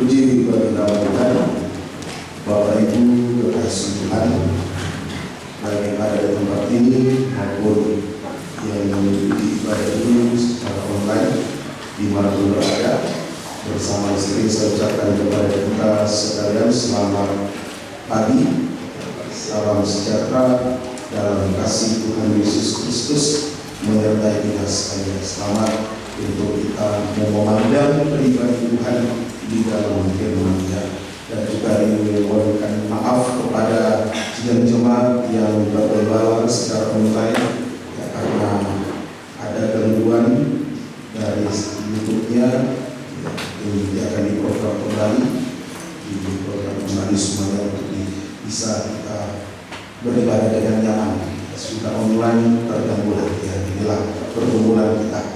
Puji bagi nama Tuhan. Bapak Ibu kekasih Tuhan, baik yang ada di tempat ini maupun yang mengikuti ibadah ini secara online dimanapun berada, bersama istri saya ucapkan kepada kita sekalian selamat pagi, salam sejahtera dalam kasih Tuhan Yesus Kristus menyertai kita sekalian. Selamat untuk kita memandang pribadi Tuhan di dalam firman-Nya, dan juga ingin memberikan maaf kepada jemaat yang bergembala secara online ya, karena ada gangguan dari YouTube-nya ya, ini akan diprogram kembali semuanya untuk bisa kita beribadah dengan nyaman. Sudah online terganggu ya, inilah pergumulan kita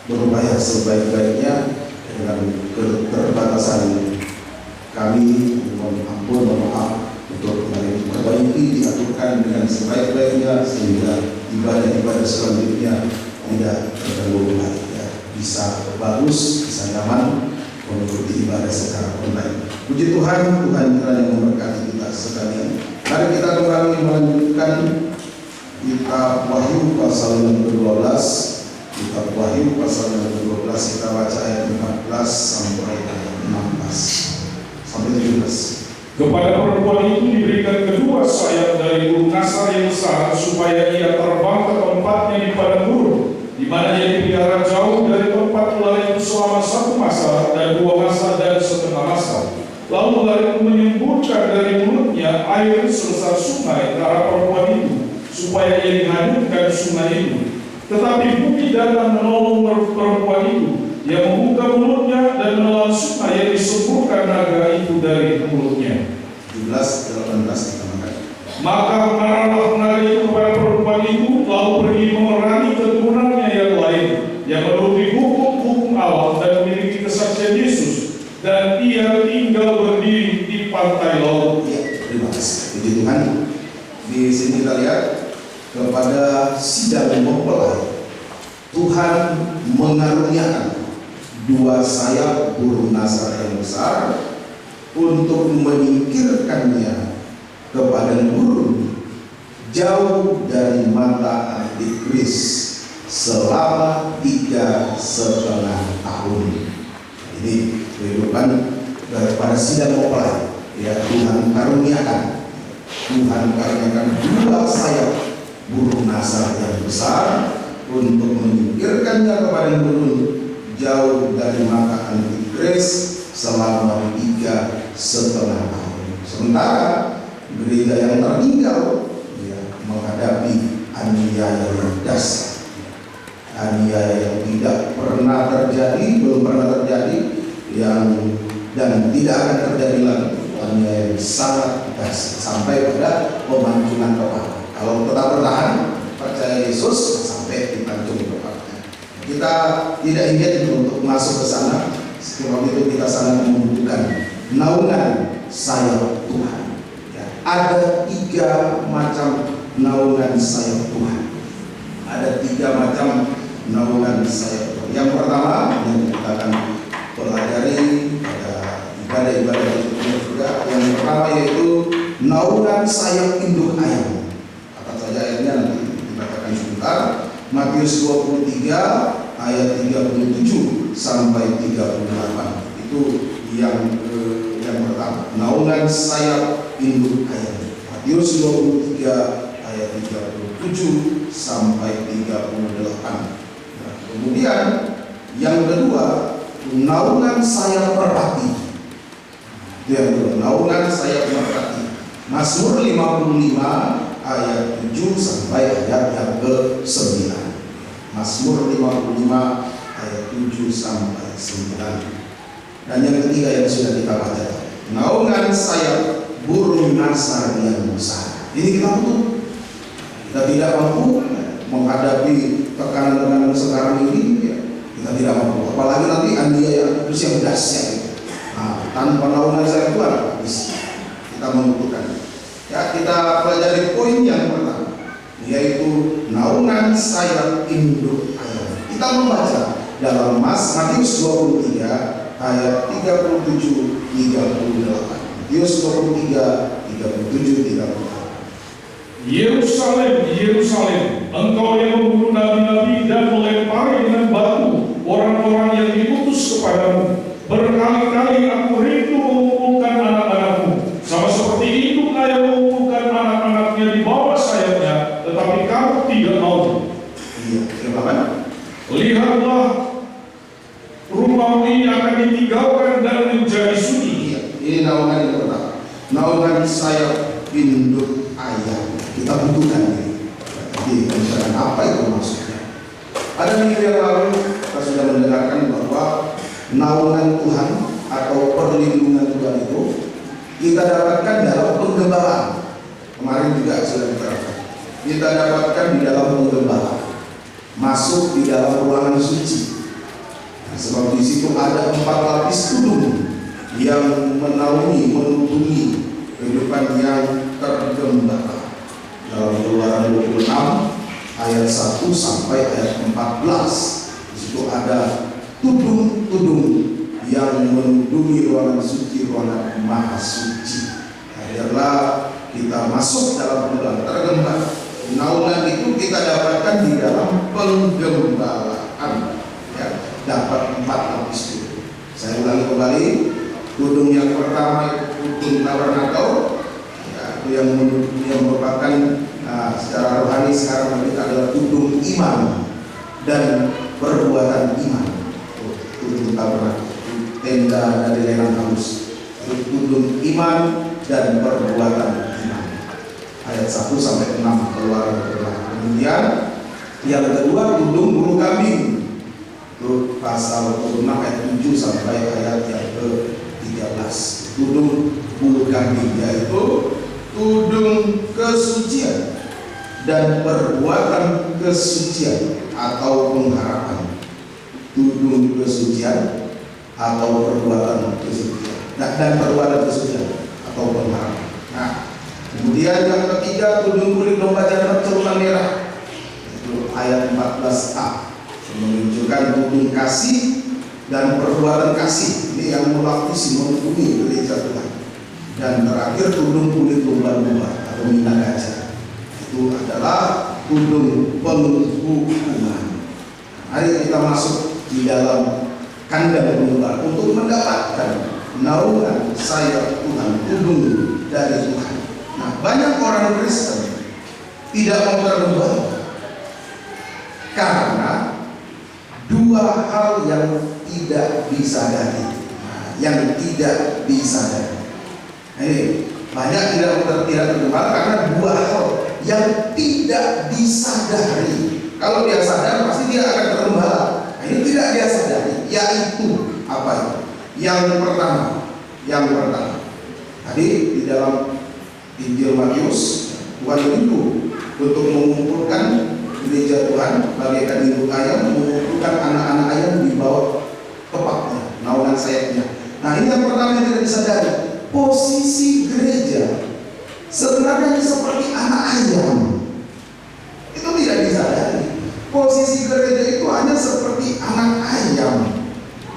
berupaya sebaik-baiknya dengan keterbatasan kami. Mohon ampun, mohon maaf untuk memperbaiki, diaturkan dengan sebaik-baiknya sehingga ibadah-ibadah selanjutnya tidak terganggu lagi ya, bisa bagus, bisa nyaman mengikuti ibadah secara online. Puji Tuhan, Tuhan kiranya memberkati kita sekalian. Mari kita kembali melanjutkan kitab Wahyu pasal yang ke-12. Kitab Wahyu pasal yang ke-12 kita baca ayat 14 sampai ayat 16 sampai 17. Kepada perempuan itu diberikan kedua sayap dari burung nasar yang besar, supaya ia terbang ke tempatnya di padang gurun, di mana ia dipelihara jauh dari tempat ular itu selama 1 masa dan 2 masa dan setengah masa. Lalu ular itu menyemburkan dari mulutnya air sebesar sungai ke arah perempuan itu, supaya ia dihanyutkan sungai itu. Tetapi bumi datang menolong perempuan itu. Ia membuka mulutnya dan menelan sungai yang disemburkan naga itu dari mulutnya. 17-18 kita makan. Maka marahlah naga itu kepada perempuan itu, lalu pergi memerangi keturunannya yang lain, yang menuruti hukum-hukum Allah dan memiliki kesaksian Yesus, dan ia tinggal berdiri di pantai laut. Ya, terima kasih. Puji Tuhan. Di sini kita lihat kepada sidang mempelai, Tuhan mengaruniakan 2 sayap burung nasar yang besar untuk menyingkirkannya ke padang gurun jauh dari mata antikris selama 3,5 tahun. Ini kehidupan daripada sidang mempelai ya, Tuhan karuniakan 2 sayap burung nasar yang besar untuk menyingkirkannya ke padang gurun jauh dari mata antikris selama 3,5 tahun. Sementara gereja yang tertinggal ya, menghadapi aniaya yang dahsyat, aniaya yang tidak pernah terjadi, belum pernah terjadi, dan tidak akan terjadi lagi, aniaya yang sangat dahsyat sampai pada pemancunan kepala. Kalau tetap bertahan percaya Yesus sampai dipancung kepalanya. Kita tidak ingin untuk masuk ke sana, sebab itu kita sangat membutuhkan naungan sayap Tuhan. Ya, ada 3 macam naungan sayap Tuhan. Ada 3 macam naungan sayap Tuhan. Yang pertama yang kita akan pelajari pada ibadah-ibadah itu juga. Yang pertama yaitu naungan sayap induk ayam. Akan saja ayatnya nanti dibacakan sebentar. Matius 23 ayat 37 sampai 38. Itu yang pertama, naungan sayap induk ayam. Matius 23 ayat 37 sampai 38. Nah, kemudian yang kedua, naungan sayap merpati. Itu yang kedua, naungan sayap merpati. Mazmur 55 ayat 7 sampai ayat yang ke-9. Mazmur 55 ayat 7 sampai 9. Dan yang ketiga yang sudah kita baca, naungan sayap burung nasar yang besar. Ini kita butuh. Kita tidak mampu menghadapi tekanan-tekanan sekarang ini ya. Kita tidak mampu. Apalagi nanti aniaya terus yang dahsyat. Nah, tanpa naungan sayap Tuhan kita membutuhkan. Ya, kita pelajari poin yang pertama, yaitu naungan sayap induk ayam. Kita membaca dalam Matius 23 ayat 37-38. Matius 23, 37-38. Yerusalem, Yerusalem, engkau yang membunuh nabi-nabi dan melempari dengan batu orang-orang yang diutus kepadamu. Berkali-kali aku rindu mengumpulkan anak-anakmu, sama seperti induk ayam mengumpulkan anak-anaknya di bawah sayapnya, tetapi kamu tidak mau. Iya, firman. Lihatlah, rumahmu ini akan ditinggalkan dan menjadi sunyi. Iya, ini naungan yang pertama. Naungan sayap induk ayam. Kita butuhkan ini. Jadi, misalkan apa itu maksudnya? Ada minggu yang lalu kita sudah mendengarkan bahwa naungan Tuhan atau perlindungan Tuhan itu kita dapatkan dalam penggembalaan. Kemarin juga sudah diterangkan. Kita dapatkan di dalam penggembalaan, masuk di dalam ruangan suci. Nah, sebab di situ ada 4 lapis tudung yang menaungi, menutupi kehidupan yang tergembala. Dalam Keluaran 26 ayat 1 sampai ayat 14, di situ ada tudung-tudung yang menudungi ruangan suci, ruangan maha suci. Akhirnya kita masuk dalam bulan tergembala. Naungan itu kita dapatkan di dalam penggembalaan. Ya, dapat 4 lapis tudung. Saya ulangi kembali. Tudung yang pertama itu tudung tabernakel, ya, yang merupakan secara rohani sekarang kita adalah tudung iman dan perbuatan iman. Tudung tabernakel, tenda dari lelang halus, tudung iman dan perbuatan iman. Ayat 1 sampai 6 Keluaran. Kemudian yang kedua tudung bulu kambing. Itu pasal 26 ayat 7 sampai ayat yang ke-13. Tudung bulu kambing yaitu tudung kesucian dan perbuatan kesucian atau pengharapan. Tudung kesucian atau perbuatan kesucian dan perbuatan kesucian atau pengharapan. Nah, kemudian yang ketiga tudung kulit domba jantan celupan merah, itu ayat 14a, menunjukkan tudung kasih dan perbuatan kasih. Ini yang melapisi, menutupi gereja Tuhan. Dan terakhir tudung kulit domba-domba atau mina gajah, itu adalah tudung penghukuman. Mari kita masuk di dalam kandang domba untuk mendapatkan naungan sayap Tuhan, tudung dari Tuhan. Nah, banyak orang Kristen tidak mau tergembala karena 2 hal yang tidak disadari. Yang tidak disadari. Ini banyak tidak tergembala karena 2 hal yang tidak disadari. Kalau dia sadar pasti dia akan tergembala. Nah, ini tidak dia sadari, yaitu apa itu? Yang pertama, tadi di dalam Injil Matius, Tuhan rindu untuk mengumpulkan gereja Tuhan bagaikan induk ayam, mengumpulkan anak-anak ayam di bawah kepaknya, naungan sayapnya. Nah, ini yang pertama yang tidak disadari. Posisi gereja sebenarnya seperti anak ayam. Itu tidak disadari. Posisi gereja itu hanya seperti anak ayam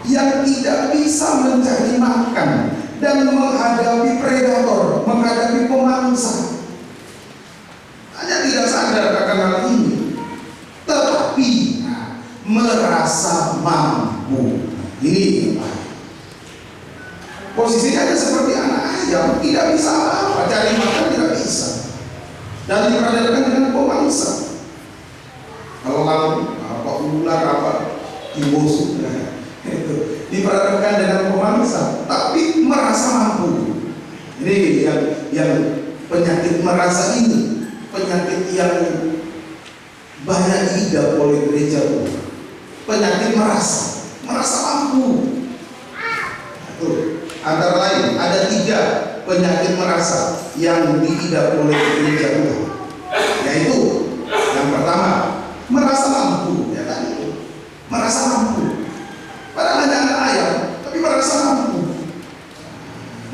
yang tidak bisa mencari makan dan menghadapi predator, menghadapi pemangsa. Hanya tidak sadar akan hal ini, tetapi merasa mampu. Ini posisinya hanya seperti anak ayam, tidak bisa apa-apa, cari makan tidak bisa, dan diperhadapkan dengan pemangsa. Elang, apa ular, apa timus, itu diperhadapkan dengan pemangsa, tapi merasa mampu. Ini yang penyakit merasa ini, penyakit yang banyak diidap oleh gereja Tuhan. Penyakit merasa mampu. Itu antara lain ada 3 penyakit merasa yang diidap oleh gereja Tuhan, yaitu yang pertama merasa mampu, ya kan, itu merasa mampu. Padahal hanya anak ayam, tapi merasa mampu.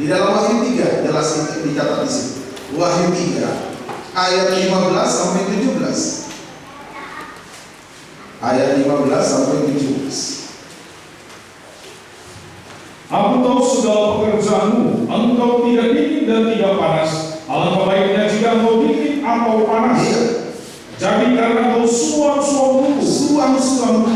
Di dalam Wahyu 3 jelas itu dicatat di sini. Wahyu 3 ayat 15 sampai 17. Ayat 15 sampai 17. Aku tahu segala pekerjaanmu, engkau tidak dingin dan tidak panas. Alangkah baiknya jika engkau dingin atau panas. Jadi karena engkau suam-suam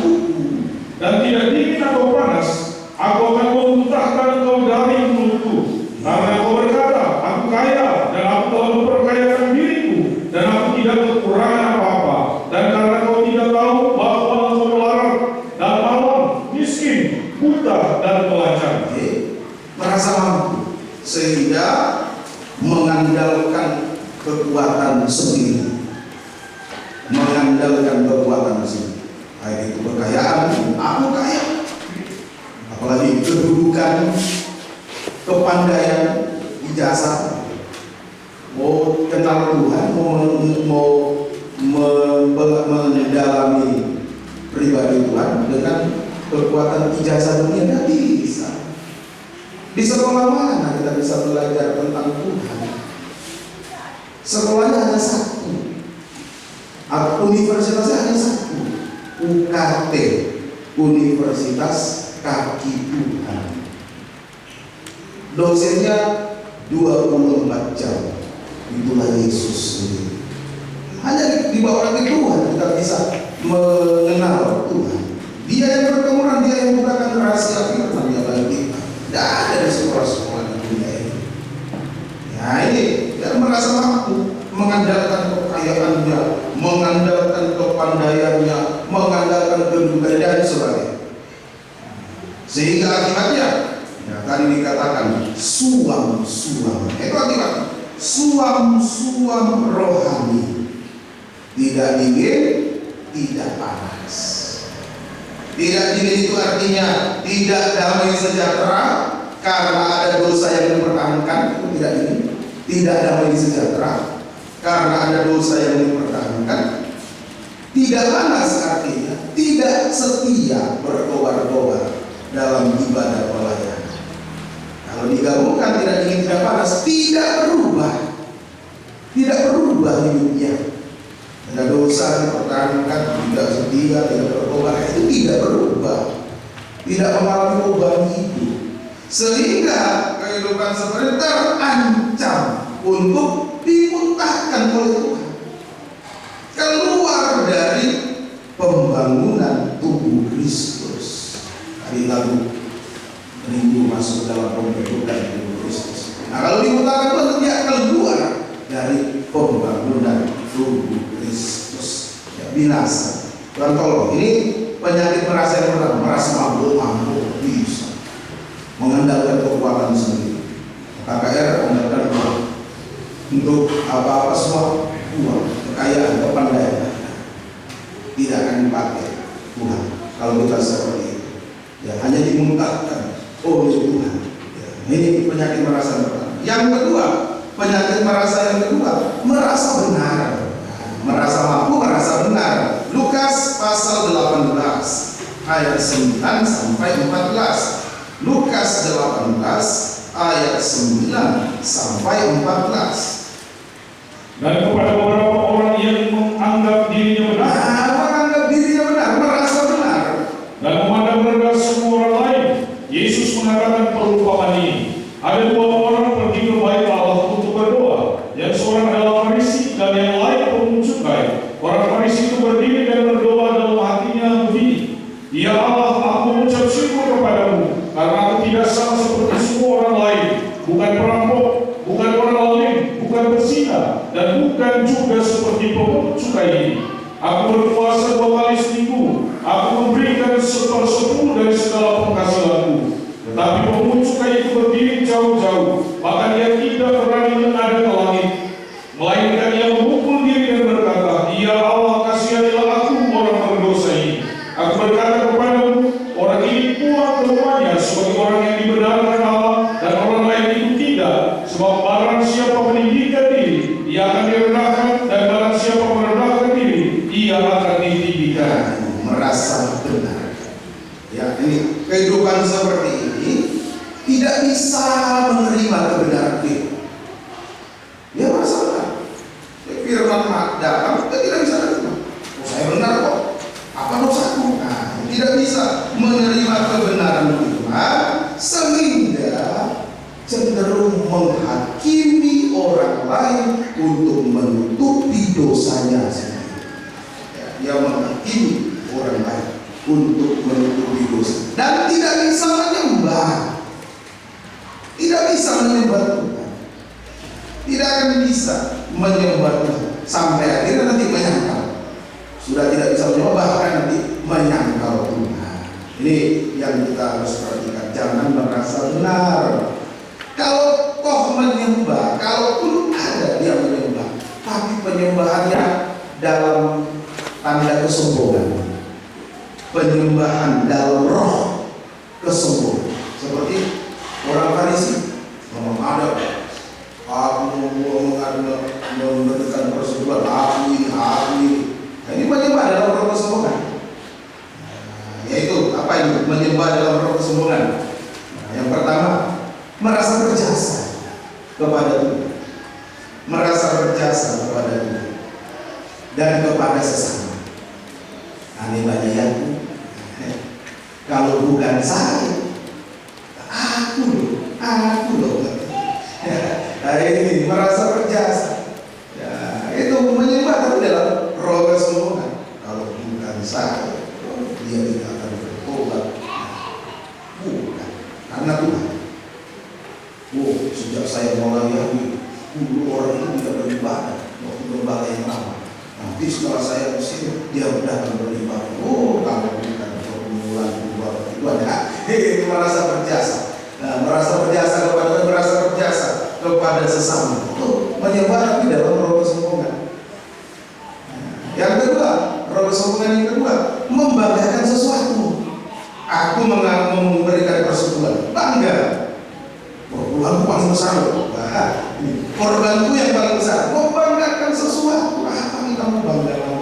tubuh dan tidak dingin atau panas, aku akan memuntahkan engkau dari mulutku. Karena engkau berkata, aku kaya dan aku telah memperkayakan diriku, dan aku tidak kekurangan apa-apa. Dan karena engkau tidak tahu bahwa engkau melarat dan malam, miskin, buta dan telanjang. Merasa mampu sehingga mengandalkan kekuatan sendiri, baik itu kekayaan, aku kaya, apalagi kedudukan, kepandaian, ijazah, mau kenal Tuhan, mau mendalami pribadi Tuhan dengan kekuatan ijazah dunia tidak bisa. Di sekolah mana kita bisa belajar tentang Tuhan? Sekolahnya hanya satu, universitasnya hanya satu, UKT, Universitas Kaki Tuhan. Dosennya 24 jam, itulah Yesus sendiri. Hanya di bawah kaki Tuhan kita bisa mengenal Tuhan. Dia yang berkemuran, dia yang membukakan rahasia firman dia bagi kita. Tidak ada di sekolah-sekolah di dunia ini. Ya ini, dia merasa mampu mengandalkan kekayaannya, mengandalkan kepandaiannya, mengandalkan kedudukan dan sebagainya. Sehingga akibatnya, ya tadi dikatakan suam-suam. Itu akibatnya suam-suam rohani. Tidak dingin, tidak panas. Tidak dingin itu artinya tidak damai sejahtera karena ada dosa yang dipertahankan, itu tidak dingin. Tidak damai sejahtera karena ada dosa yang dipertahankan. Tidak panas artinya tidak setia berkobar-kobar dalam ibadah pelayanan. Kalau digabungkan tidak dingin tidak panas, tidak berubah hidupnya. Ada dosa dipertahankan, tidak setia, tidak berkobar, itu tidak berubah, tidak mengalami perubahan hidup, sehingga kehidupan seperti terancam untuk dimuntahkan oleh Tuhan, keluar dari pembangunan tubuh Kristus. Tadi lalu minggu masuk dalam pembentukan tubuh Kristus. Nah kalau dimuntahkan Tuhan, dia keluar dari pembangunan tubuh Kristus, ya, binasa. Tuhan tolong, ini penyakit merasa yang berat, merasa mampu bisa mengandalkan kekuatan sendiri. KKR mengandalkan uang untuk apa-apa semua, uang, kekayaan, kepandaian tidak akan dipakai Tuhan kalau kita seperti itu. Ya hanya dimuntahkan oleh Tuhan. Ya, ini penyakit merasa berat. Yang kedua, penyakit merasa yang kedua, merasa benar. Merasa mampu, merasa benar. Lukas pasal 18 ayat 9 sampai 14. Lukas 18 ayat 9 sampai 14. Dan kepada beberapa orang yang menganggap dirinya benar, merasa benar, dan memandang rendah semua orang lain, Yesus mengatakan perumpamaan ini. Ada dua orang pergi ke bait Allah untuk berdoa. Yang seorang adalah Farisi dan yang lain pemungut cukai. Orang Farisi itu berdiri dan berdoa dalam hatinya begini, Ya Allah, aku mengucap syukur kepadamu karena aku tidak sama seperti semua orang lain, bukan perampok, bukan orang zalim, bukan berzina, dan bukan juga seperti pemungut cukai ini. Aku berpuasa 2 kali seminggu, aku memberikan 1/10 dari segala penghasilanku. Tetapi pemungut cukai itu berdiri jauh-jauh, bahkan ia tidak berani menghadap ke langit, melainkan ia memukul diri dan berkata, Ya Allah, kasihanilah aku orang berdosa ini. Aku berkata kepadamu, orang ini pulang ke rumahnya sebagai orang yang dibenarkan Allah, dan orang lain itu tidak. Sebab barang siapa meninggikan diri, ia akan direndahkan, dan barang siapa merendahkan diri, ia akan ditinggikan. Merasa benar. Ya, ini kehidupan seperti ini tidak bisa menerima kebenaran itu. Dia merasa benar. Firman datang, kita tidak bisa menerima. Oh, saya benar kok. Apa dosaku? Nah, tidak bisa menerima kebenaran Tuhan, sehingga untuk menutupi dosanya sendiri. Ya, dia menghakimi orang lain untuk menutupi dosa dan tidak bisa menyembah, tidak bisa menyembah Tuhan, tidak akan bisa menyembah Tuhan sampai akhirnya nanti menyangkal. Sudah tidak bisa menyembah, bahkan nanti menyangkal Tuhan. Ini yang kita harus perhatikan, jangan merasa benar. Kalau toh menyembah, kalaupun ada dia menyembah, tapi penyembahannya dalam tanda kesombongan, penyembahan dalam roh kesombongan, seperti orang Farisi ngomong ada, aku memberikan persetujuan, aku ini. Nah, ini menyembah dalam roh kesombongan. Yaitu apa itu menyembah dalam roh kesombongan? Yang pertama, merasa berjasa kepada Tuhan, merasa berjasa kepada Tuhan dan kepada sesama. Aneh banyak yang kalau bukan saya, aku loh. Nah, ini merasa berjasa. Ya, itu menyembah tapi dalam roh kesombongan. Kalau bukan saya, dia tidak akan bertobat. Bukan karena Tuhan. Sejak saya mulai Yahudi, dulu orang itu tidak beribadah, waktu berbagai yang lama. Nanti setelah saya kesini, dia udah akan beribadah. Kalau bukan permulaan itu ada. Merasa berjasa. Nah, merasa berjasa kepada sesama. Itu menyembah tapi dalam roh kesombongan. Yang kedua, roh kesombongan yang kedua, membanggakan sesuatu. Aku memberikan persetujuan, bangga. Tuhanku paling besar loh. Korbanku yang paling besar. Membanggakan sesuatu. Apa kita mau banggakan?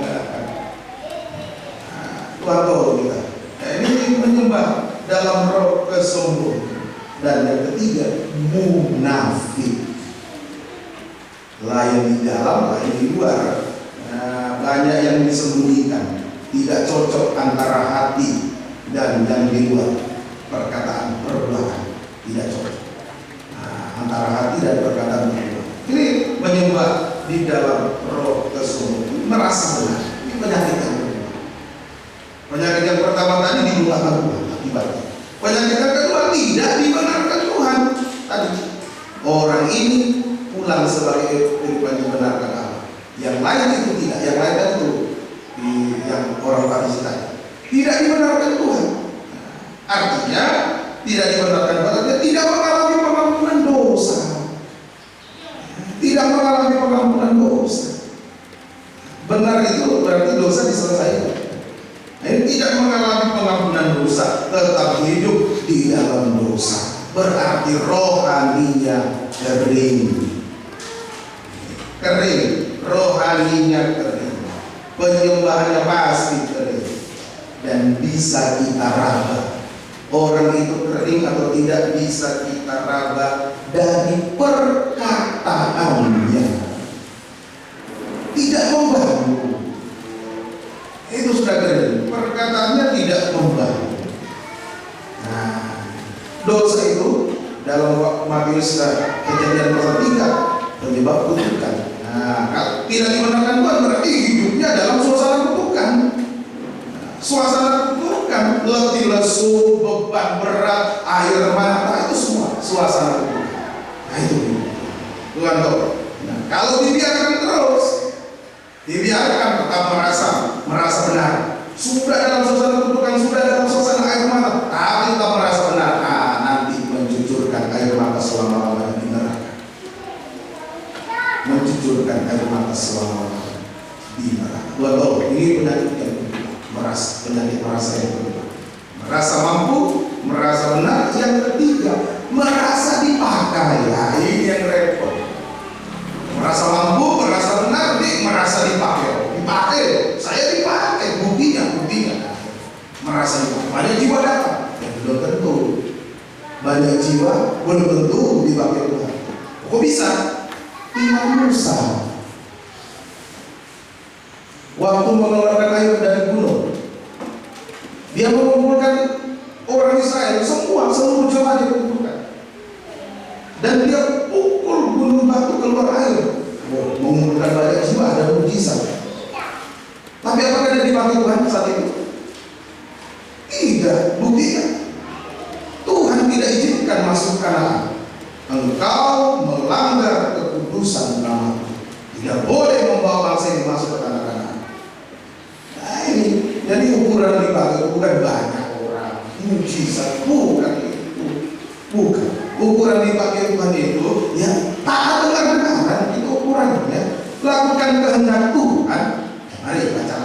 Tuhan tahu kita. Ini menyembah dalam roh kesombongan. Dan yang ketiga, munafik. Lain di dalam, lain di luar. Banyak yang disembunyikan. Tidak cocok antara hati dan yang di luar. Perkataan, perbuatan tidak cocok antara hati dan perkataan berdua. Ini menyembah di dalam roh kesombongan, merasa benar. Ini penyakit yang kedua. Penyakit yang pertama tadi dibenarkan Tuhan akibatnya. Penyakit yang kedua tidak dibenarkan Tuhan. Tadi orang ini pulang sebagai pribadi dibenarkan Allah. Yang lain itu tidak. Yang lain itu yang orang Farisi tadi tidak dibenarkan Tuhan. Artinya tidak dibenarkan Tuhan, tidak mengalami pengampunan dosa. Tidak mengalami pengampunan dosa. Benar itu berarti dosa diselesaikan. Ini tidak mengalami pengampunan dosa, tetap hidup di dalam dosa. Berarti rohaninya kering. Rohaninya kering. Penyembahannya pasti kering. Dan bisa kita raba. Orang itu kering atau tidak bisa kita raba dari perkataannya. Tidak membangun. Itu sudah kering. Perkataannya tidak membangun. Nah, dosa itu dalam Matius Kejadian pasal 3 penyebab kutukan. Nah, kalau tidak dibenarkan Tuhan berarti hidupnya dalam suasana kutukan. Suasana kutukan, letih lesu, beban berat, air mata, itu semua suasana kutukan. Nah itu Tuhan tahu. Nah, kalau dibiarkan terus, dibiarkan tetap merasa benar. Sudah dalam suasana kutukan, sudah dalam suasana air mata, tapi tetap merasa benar. Nanti mencucurkan air mata selama-lamanya di neraka. Mencucurkan air mata selama-lamanya di neraka. Tuhan tahu, ini penyakit yang penyakit merasa yang kedua. Merasa mampu, merasa benar. Yang ketiga, merasa dipakai. Ya, ini yang repot. Merasa mampu, merasa benar, merasa dipakai. Saya dipakai. Buktinya. Merasa dipakai. Banyak jiwa datang, ya belum tentu. Banyak jiwa belum tentu dipakai Tuhan. Kok bisa? Ingat Musa. Waktu mengeluarkan air dari gunung, dia mengumpulkan orang Israel, seluruh jemaat dikumpulkan, dan dia pukul gunung batu keluar air, saat itu? Tidak, buktikan. Tuhan tidak izinkan masuk Kanaan. Engkau melanggar kekudusan nama-Ku. Tidak boleh membawa bangsa ini masuk ke tanah Kanaan. Nah ini, jadi ukuran dipakai bukan banyak orang. Ini mujizat, bukan itu. Bukan. Ukuran dipakai bukan itu. Ya, taat dengan kebenaran itu ukurannya. Lakukan kehendak Tuhan. Mari baca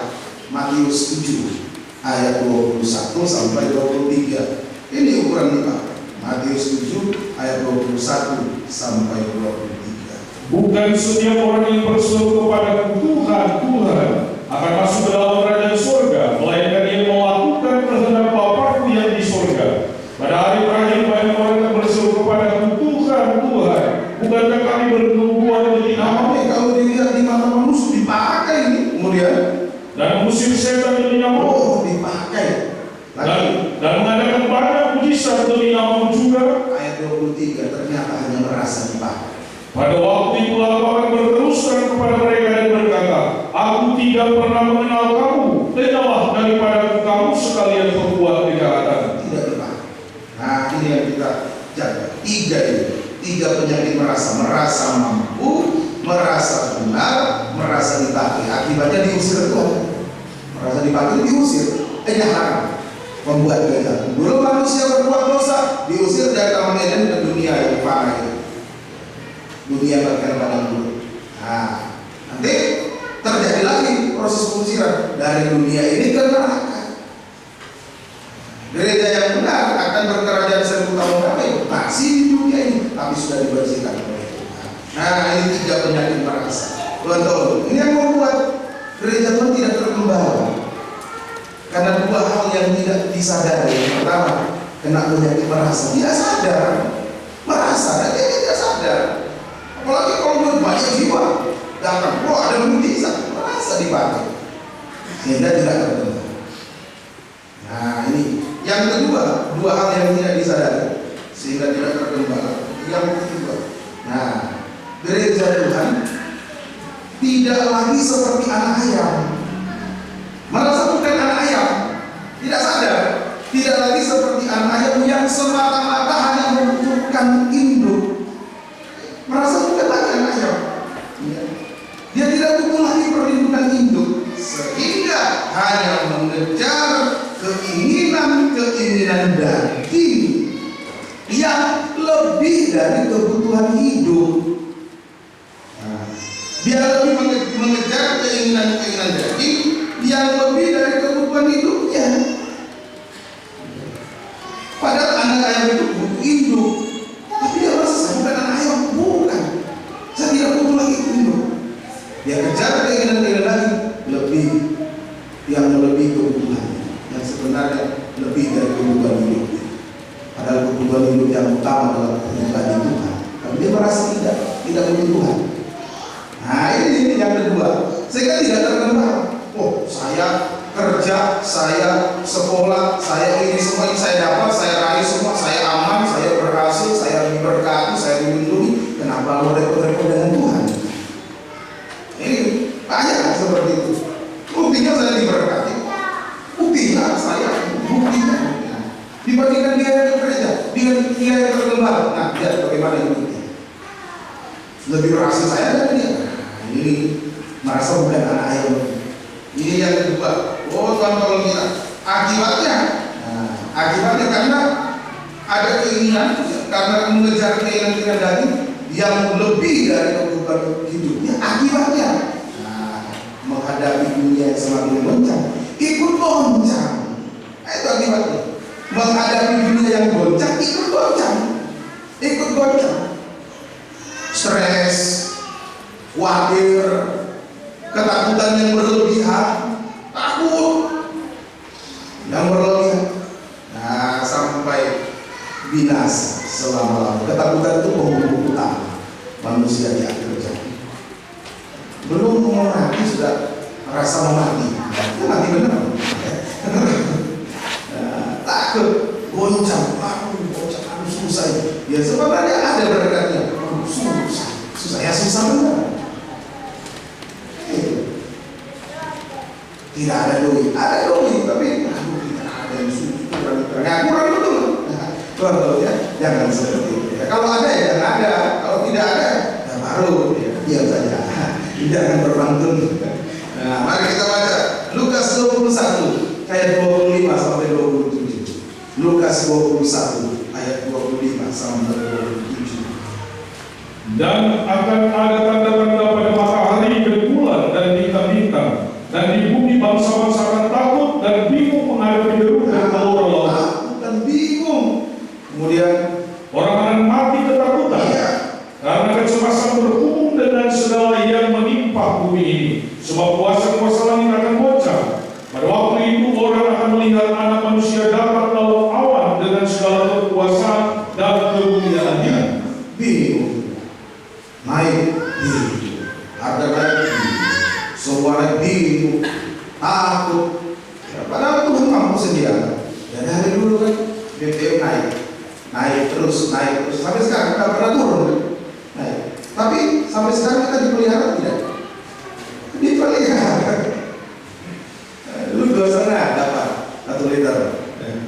Matius 7 ayat 21 sampai 23. Ini ukuran dipakai. Matius 7 ayat 21 sampai 23. Bukan setiap orang yang berseru kepada Tuhan, Tuhan akan masuk ke dalam kerajaan surga, melainkan ia melakukan kehendak Bapa-Ku yang di surga. Pada hari terakhir banyak orang yang berseru kepada Tuhan, Tuhan, bukankah kami bernubuat demi nama-Mu? Kalau dilihat di mata manusia dipakai ini, kemudian Dan mengusir setan demi nama-Mu, dipakai. dan mengadakan banyak mujizat demi nama-Mu juga. Ayat 23 ternyata hanya merasa dipakai. Pada waktu itulah Aku akan berterus terang kepada mereka dan berkata, Aku tidak pernah mengenal kamu, lenyaplah daripada kamu sekalian berbuat kejahatan. Tidak dipakai. Nah ini yang kita jaga. Tiga ini, tiga penyakit merasa mampu, merasa benar, merasa dipakai. Akibatnya diusir Tuhan. Merasa dipakai diusir. Haram. Membuat kejahatan. Dulu manusia berbuat dosa, diusir dari Taman Eden ke dunia yang fana ini. Dunia bahkan padang gurun. Nah, nanti terjadi lagi proses pengusiran dari dunia ini ke neraka. Gereja yang benar akan berkerajaan 1000 tahun damai masih di dunia ini, tapi sudah dibersihkan oleh Tuhan. Nah, ini tiga penyakit merasa. Tuhan, ini yang membuat gereja Tuhan tidak terkembang. Karena dua hal yang tidak disadari. Yang pertama, kena penyakit merasa. Dia sadar, merasa, dan dia tidak sadar. Apalagi kalau banyak jiwa datang, ada mujizat, merasa dipakai, sehingga tidak terkembang. Nah ini yang kedua, dua hal yang tidak disadari sehingga tidak terkembang. Yang kedua, nah gereja Tuhan tidak lagi seperti anak ayam. Merasa bukan anak ayam, tidak sadar, tidak lagi seperti anak ayam yang semata-mata hanya membutuhkan induk. Merasa bukan lagi anak ayam. Dia tidak butuh lagi perlindungan induk, sehingga hanya mengejar keinginan daging yang lebih dari kebutuhan hidup. Dia lebih mengejar keinginan daging yang lebih dari kebutuhan hidupnya. Padahal anak ayam itu butuh induk, tapi dia merasa saya bukan anak ayam, bukan. Saya tidak butuh lagi induk. Dia kejar keinginan daging lebih, yang melebihi kebutuhan, yang sebenarnya lebih dari kebutuhan hidupnya. Padahal kebutuhan hidup yang utama adalah pribadi Tuhan. Tapi dia merasa tidak butuh Tuhan. Nah ini yang kedua, sehingga tidak terkembang. Oh, saya kerja, saya sekolah, saya ini semua saya dapat, saya raih semua, saya aman, saya berhasil, saya diberkati, saya dilindungi. Kenapa lo repot-repot dengan Tuhan? Ini banyak seperti itu. Buktinya saya diberkati, buktinya dibandingkan dia yang bekerja, dia yang terkembang. Nah, lihat bagaimana hidupnya. Lebih berhasil saya dan dia. Ini merasa bukan anak ayam. Ini yang kedua. Oh Tuhan tolong kita. Akibatnya karena ada keinginan, karena mengejar keinginan daging yang lebih dari kebutuhan hidupnya. Akibatnya menghadapi dunia yang semakin goncang, ikut goncang. Itu akibatnya. Menghadapi dunia yang goncang, ikut goncang. Stres, khawatir, ketakutan yang berlebihan, takut yang berlebihan. Nah, sampai binasa selama-lamanya. Ketakutan itu pembunuh utama manusia di akhir zaman. Belum mau mati sudah rasa mau mati. Itu mati benar. Takut, goncang, susah. Ya sebenarnya ada berkatnya. Susah benar. Tidak ada doi ayat 25 sampai 27. Lukas 21 ayat 25 sampai 27. Dan akan ada tanda-tanda pada matahari dan bulan dan bintang-bintang, dan di bumi bangsa-bangsa akan takut dan bingung menghadapi deru dan gelora laut. Takut dan bingung. Kemudian Orang akan mati ketakutan karena kecemasan berhubung dengan segala yang menimpa bumi ini, sebab kuasa-kuasa langit akan bocah. Pada waktu itu orang akan melihat Anak Manusia datang dalam awan dengan segala kekuasaan dan kemuliaannya. bingung, naik bingung, harga naik bingung, semua naik bingung, takut. Ya, padahal Tuhan mampu sediakan. Ya dari dulu kan BBM naik terus sampai sekarang tidak pernah turun kan? Naik. Tapi sampai sekarang kita dipelihara tidak? Dipelihara. Dulu 2,5 dapat 1 liter,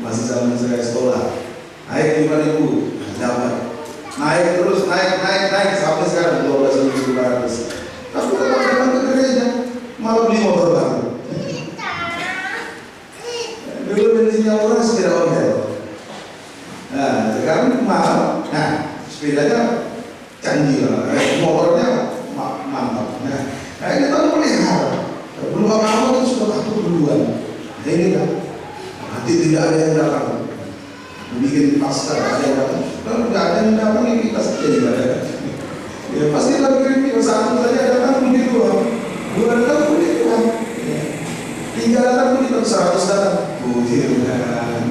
masih zaman saya sekolah. Naik 5.000 dapat. Naik terus naik sampai sekarang 12.700. Tapi tetap datang ke gereja, malah beli motor baru. Dulu bensinnya murah, sepeda ondel. Nah, sekarang mahal. Nah, sepedanya canggih lah, motornya mantap. Nah, ini tahun pelihara. Belum apa-apa itu sudah takut duluan. Nah, ini kan, nanti tidak ada yang datang. Bikin pasca ada yang datang. Kalau tidak ada yang datang, ya kita saja tidak ada. Ya pasti kita kirim satu saja datang puji Tuhan, 2 datang puji Tuhan, 3 datang puji Tuhan, 100 datang puji Tuhan.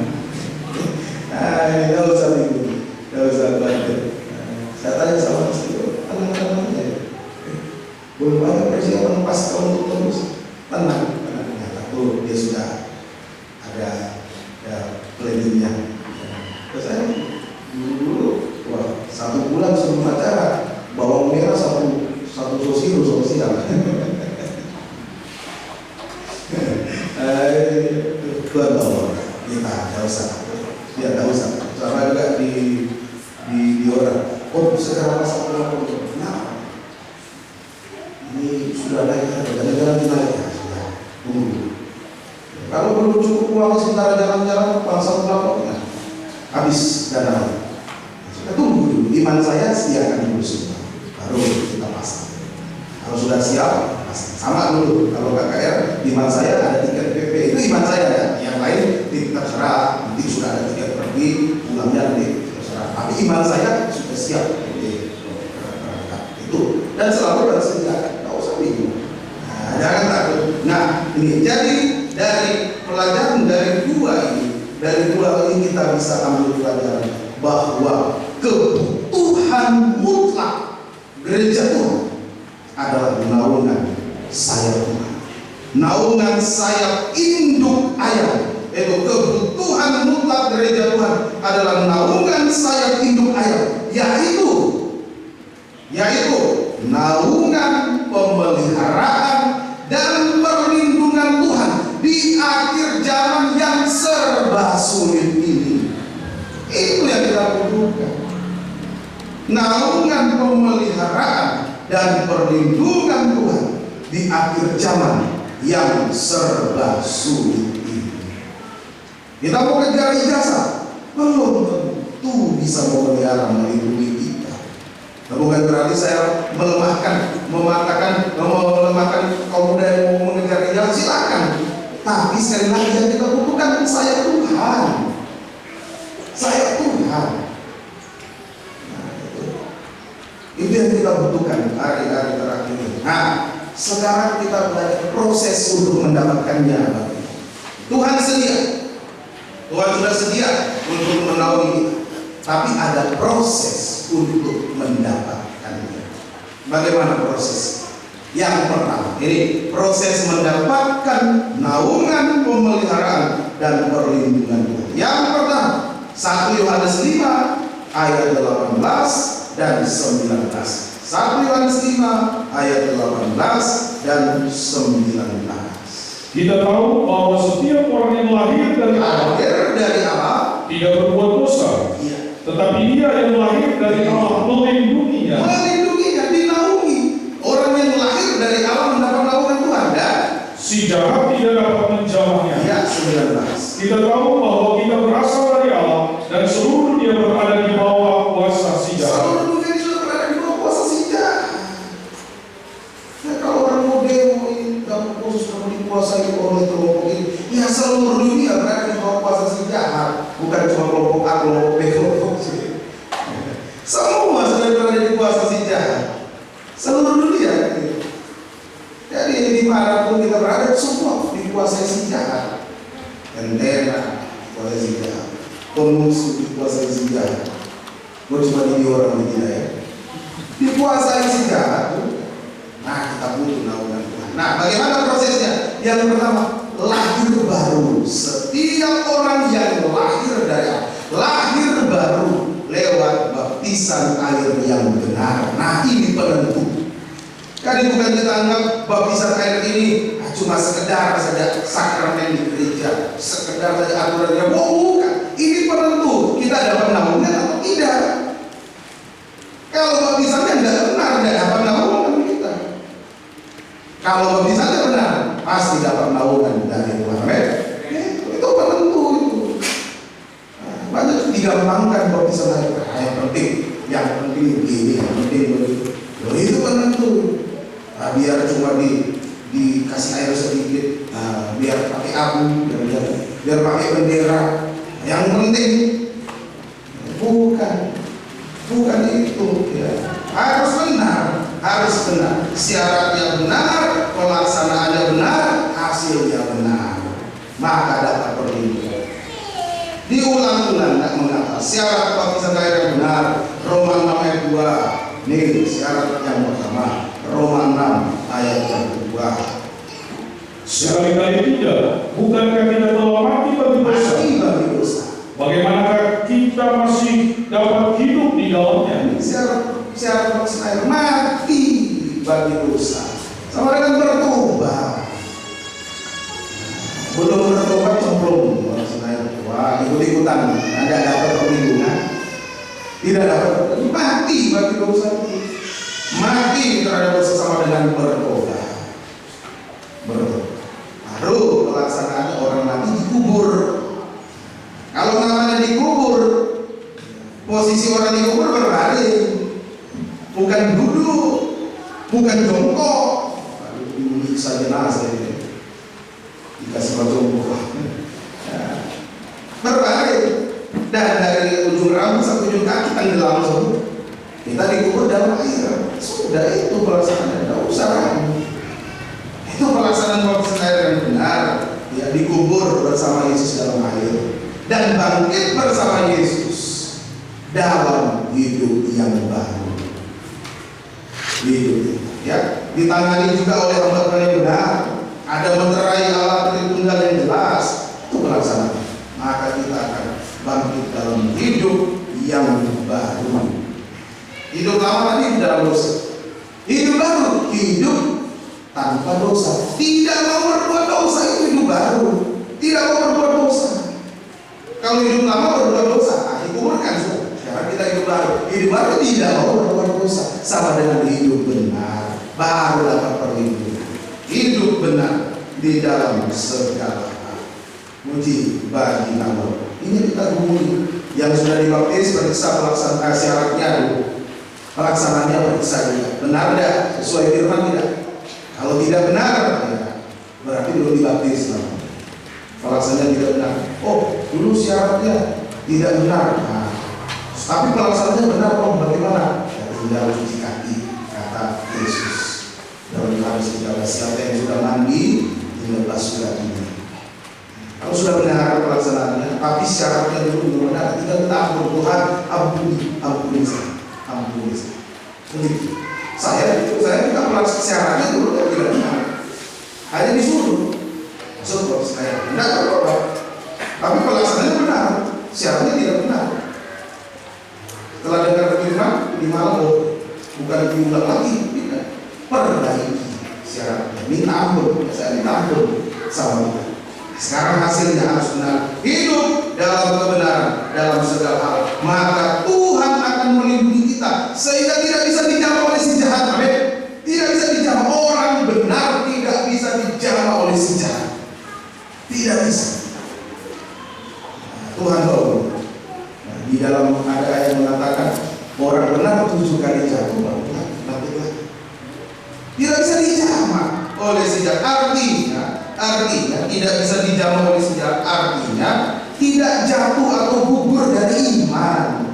Tidak usah bingung, tidak usah khawatir. Saya tanya sama istri itu, tenang aja. Belum ada persiapan pasca untuk terus. Tenang. Tuh dia sudah ada planningnya. Terus saya dulu, wah 1 bulan sebelum acara bawang merah satu sosial. Tuhan tolong kita tidak usah. Sama juga di orang. Oh sekarang satu orang kenapa? Ini sudah naik, jalan-jalan kita ya sudah tunggu. Kalau belum cukup uang sementara jalan-jalan bangsa berapa? Habis dana. Kita tunggu dulu. Iman saya sediakan dulu semua, baru kita pasang. Kalau sudah siap, pasang. Sama dulu. Kalau KKR, iman saya ada tiket PP, itu iman saya ya. Yang lain terserah. Nanti sudah ada tiket pergi, pulangnya nanti terserah. Tapi iman saya sudah siap. Itu dan selalu bersediakan. Tidak usah bingung. Nah, jangan takut. Nah, ini jadi dari pelajaran dari dua ini kita bisa ambil pelajaran bahwa kebutuhan mutlak gereja Tuhan adalah naungan sayap Tuhan, naungan sayap induk ayam. Itu kebutuhan mutlak gereja Tuhan adalah naungan sayap induk ayam, yaitu naungan pemeliharaan dan perlindungan Tuhan di akhir zaman yang serba sulit ini. Itu yang kita butuhkan. Naungan pemeliharaan dan perlindungan Tuhan di akhir zaman yang serba sulit ini. Kita mau kejar ijazah, belum tentu bisa memelihara melindungi kita. Bukan berarti saya melemahkan kaum muda yang mau mengejar ijazah, silakan. Tapi sekali lagi yang kita butuhkan saya Tuhan. Nah, itu yang kita butuhkan hari-hari terakhir ini. Nah, sekarang kita belajar proses untuk mendapatkannya. Tuhan sudah sedia untuk menaungi kita. Tapi ada proses untuk mendapatkannya. Bagaimana proses? Yang pertama, ini proses mendapatkan naungan pemeliharaan dan perlindungan Tuhan. Yang pertama, 1 Yohanes 5 ayat 18 dan 19. 1 Yohanes 5 ayat 18 dan 19. Kita tahu bahwa setiap orang yang lahir dari Allah tidak berbuat dosa. Tetapi dia yang lahir dari Allah melindunginya, dinaungi. Orang yang lahir dari Allah mendapat naungan Tuhan, dan si jahat tidak dapat menjamahnya. Ya, 19. Kita tahu bahwa kita berasal dari Allah dan seluruh dunia berada di bawah kuasa si jahat. Seluruh dunia sudah berada di bawah kuasa si jahat. Ya, kalau orang mau demo ini, kamu khusus kamu dikuasai oleh kelompok ini, ya seluruh dunia berada di bawah kuasa si jahat. Bukan cuma kelompok A, kelompok B, kelompok C. Semua sudah berada di kuasa si jahat. Seluruh dunia. Jadi dimanapun kita berada, semua dikuasai si jahat. Tentera dikuasai si jahat, pemusuh dikuasai si jahat. Mau cuma ini orang ini ya, dikuasai si jahat. Nah, kita butuh naungan Tuhan. Nah, bagaimana prosesnya? Yang pertama, lahir baru. Setiap orang yang lahir baru lewat baptisan air yang benar. Nah, ini penentu. Jadi bukan kita anggap baptisan air ini cuma sekedar saja sakramen di gereja, sekedar saja aturannya. Bukan. Ini penentu kita dapat naungan atau tidak. Kalau baptisannya tidak benar, tidak dapat naungan kita. Kalau baptisannya benar, pasti dapat naungan dari Tuhan. Itu penentu itu. Banyak digampangkan baptisan air. Yang penting gini, yang penting begitu. Loh, itu penentu. Biar cuma dikasih air sedikit, biar pakai abu, biar pakai bendera. Yang penting bukan itu ya. Harus benar. Syaratnya benar, pelaksanaannya benar, hasilnya benar. Maka dapat perlindungan. Diulang-ulang tidak mengapa. Syarat baptisan air yang benar. Roma 6 ayat 2. Nih syarat yang pertama. Roma 6 ayat yang kedua. Sekali-kali tidak, bukankah kita telah mati bagi dosa? Bagaimanakah kita masih dapat hidup di dalamnya? Syarat saya mati bagi dosa sama dengan bertobat. Belum bertobat cemplung. Wah, ikut-ikutan, Anda dapat perlindungan, tidak dapat mati bagi dosa. Mati terhadap dosa sama dengan bertobat. Baru pelaksanaannya orang mati dikubur. Kalau namanya dikubur, posisi orang dikubur berbaring, bukan duduk, bukan jongkok. Lalu saja jenazah ini dikasih baju jongkok. Berbaring, dan dari ujung rambut sampai ujung kaki tenggelam semua. Kita dikubur dalam air. Sudah itu pelaksanaan, tidak usah lagi. Itu pelaksanaan baptisan air yang benar. Ya, dikubur bersama Yesus dalam air dan bangkit bersama Yesus dalam hidup yang baru. Hidup ya, ditangani juga oleh hamba yang benar. Ada meterai Allah Tritunggal yang jelas. Itu pelaksanaan. Maka kita akan bangkit dalam hidup yang baru. Hidup lama tadi dalam dosa. Hidup baru, hidup tanpa dosa. Tidak mau berbuat dosa, itu hidup baru. Tidak mau berbuat dosa. Kalau hidup lama berbuat dosa, dikuburkan sudah. Sekarang kita hidup baru. Hidup baru tidak mau berbuat dosa. Sama dengan hidup benar, baru dapat perlindungan. Hidup benar di dalam segala hal. Muji bagi nama. Ini kita hubungi yang sudah dibaptis periksa pelaksanaan syaratnya dulu. Pelaksanaannya periksa juga. Benar tidak? Sesuai firman tidak? Kalau tidak benar, ya, berarti belum dibaptis. Pelaksanaannya tidak benar. Oh, dulu syaratnya tidak benar. Nah, tapi pelaksanaannya benar. Oh, bagaimana? Ya, tinggal cuci kaki, kata Yesus. Dalam Yohanes 13, siapa yang sudah mandi, tinggal basuh kakinya. Kalau sudah benar pelaksanaannya, tapi syaratnya dulu belum benar, tinggal tampur Tuhan, ampuni saya. Begitu. Saya juga melaksanakan syaratnya dulu tidak benar. Hanya disuruh masuk saya tidak bertobat. Tapi pelaksanaannya benar, syaratnya tidak benar. Setelah dengar firman di malam, bukan diulang lagi, tidak. Perbaiki syaratnya, minta ampun, saya minta ampun sama Tuhan. Sekarang hasilnya harus benar. Hidup dalam kebenaran dalam segala hal. Maka Tuhan akan melindungi kita sehingga tidak bisa dijamah oleh si jahat. Amin. Tidak bisa dijamah. Orang benar tidak bisa dijamah oleh si jahat. Tidak bisa. Tuhan tahu. Nah, di dalam ada ayat mengatakan orang benar 7 kali jatuh baru bangkit lagi. Tidak bisa dijamah oleh sejarah. Artinya tidak bisa dijamah oleh sejarah. Artinya tidak jatuh atau gugur dari iman.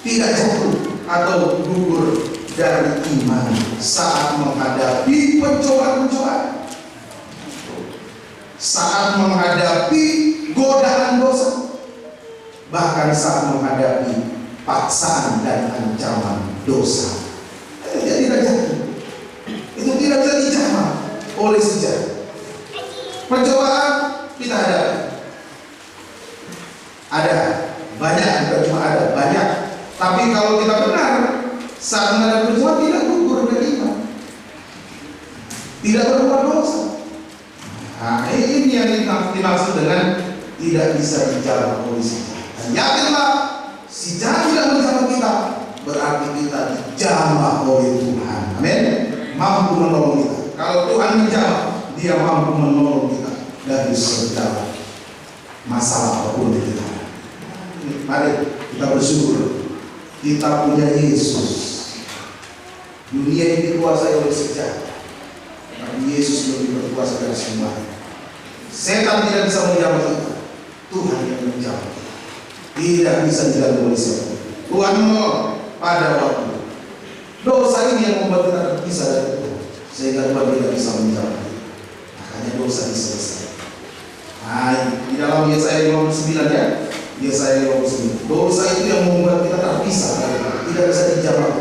Tidak jatuh atau gugur dari iman saat menghadapi pencobaan-pencobaan, saat menghadapi godaan dosa, bahkan saat menghadapi paksaan dan ancaman dosa. Dia tidak jatuh. Itu tidak bisa dijamah oleh sejarah. Pencobaan kita ada banyak, bukan cuma ada banyak. Tapi kalau kita benar saat menghadapi pencobaan tidak gugur dari iman, tidak berbuat dosa. Nah, ini yang dimaksud dengan tidak bisa dijamah oleh sejarah. Dan yakinlah, si jahat tidak menjamah kita, berarti kita dijamah oleh Tuhan. Amin. Mampu menolong kita. Kalau Tuhan menjamah, Dia mampu menolong kita dari segala masalah apapun yang kita ada. Mari kita bersyukur kita punya Yesus. Dunia ini dikuasai oleh sejarah, tapi Yesus lebih berkuasa dari semua. Setan tidak bisa menjamah kita, Tuhan yang menjamah kita. Tidak bisa diganggu oleh siapa. Tuhan menolong pada waktu dosa ini yang membuat kita terpisah dari Tuhan, sehingga Tuhan tidak bisa menjamah kita. Makanya dosa diselesaikan. Nah, di dalam Yesaya 59 ya, Yesaya 59. Dosa itu yang membuat kita terpisah dari Tuhan, tidak bisa dijamah.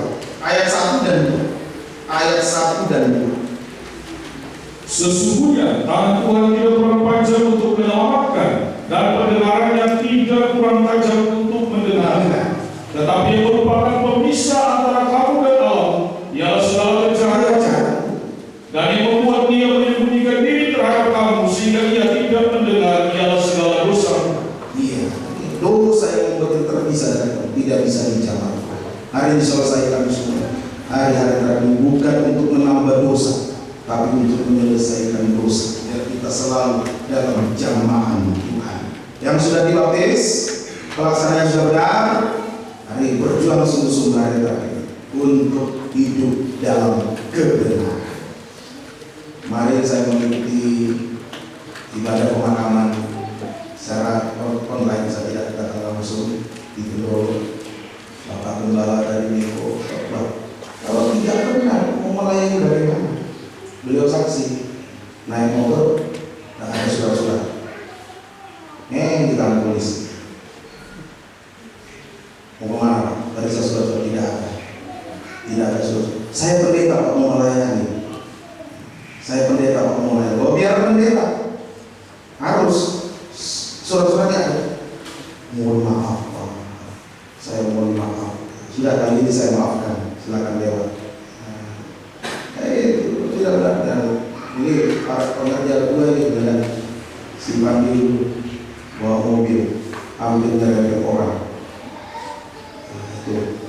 Ayat 1 dan 2. Ayat 1 dan 2. Sesungguhnya tangan Tuhan tidak kurang panjang untuk menyelamatkan, dan pendengarannya tidak kurang tajam untuk mendengarkan. Tetapi yang merupakan pemisah antara kamu dan Allah ialah segala kejahatan, dan yang membuat Dia menyembunyikan diri terhadap kamu sehingga Ia tidak mendengar ialah segala dosa. Iya, dosa yang membuat kita terpisah dari Tuhan tidak bisa dijamah. Hari ini selesaikan semua. Hari-hari terakhir bukan untuk menambah dosa, tapi untuk menyelesaikan dosa, biar kita selalu dalam jamahan Tuhan. Yang sudah dibaptis, pelaksanaan sudah benar. Hari berjuang sungguh-sungguh hari terakhir untuk hidup dalam kebenaran. Mari saya mengikuti ibadah pemakaman secara online, saya tidak datang langsung di Gedoro. Bapak Gembala dari Miko, kalau tidak benar mau melayani dari mana? Beliau saksi naik motor, dan ada surat-surat di kantor polisi. Mau kemana? Dari surat-surat tidak ada surat. Saya pendeta Pak, mau melayani. Saya pendeta Pak, mau melayani. Oh, biar pendeta harus surat-suratnya ada. Mohon maaf Pak, saya mohon maaf. Sudah kali ini saya maafkan, silakan lewat. Tidak benar. Ini para pengerja gue ini dengan si Panggil bawa mobil ambil nyerempet orang. Itu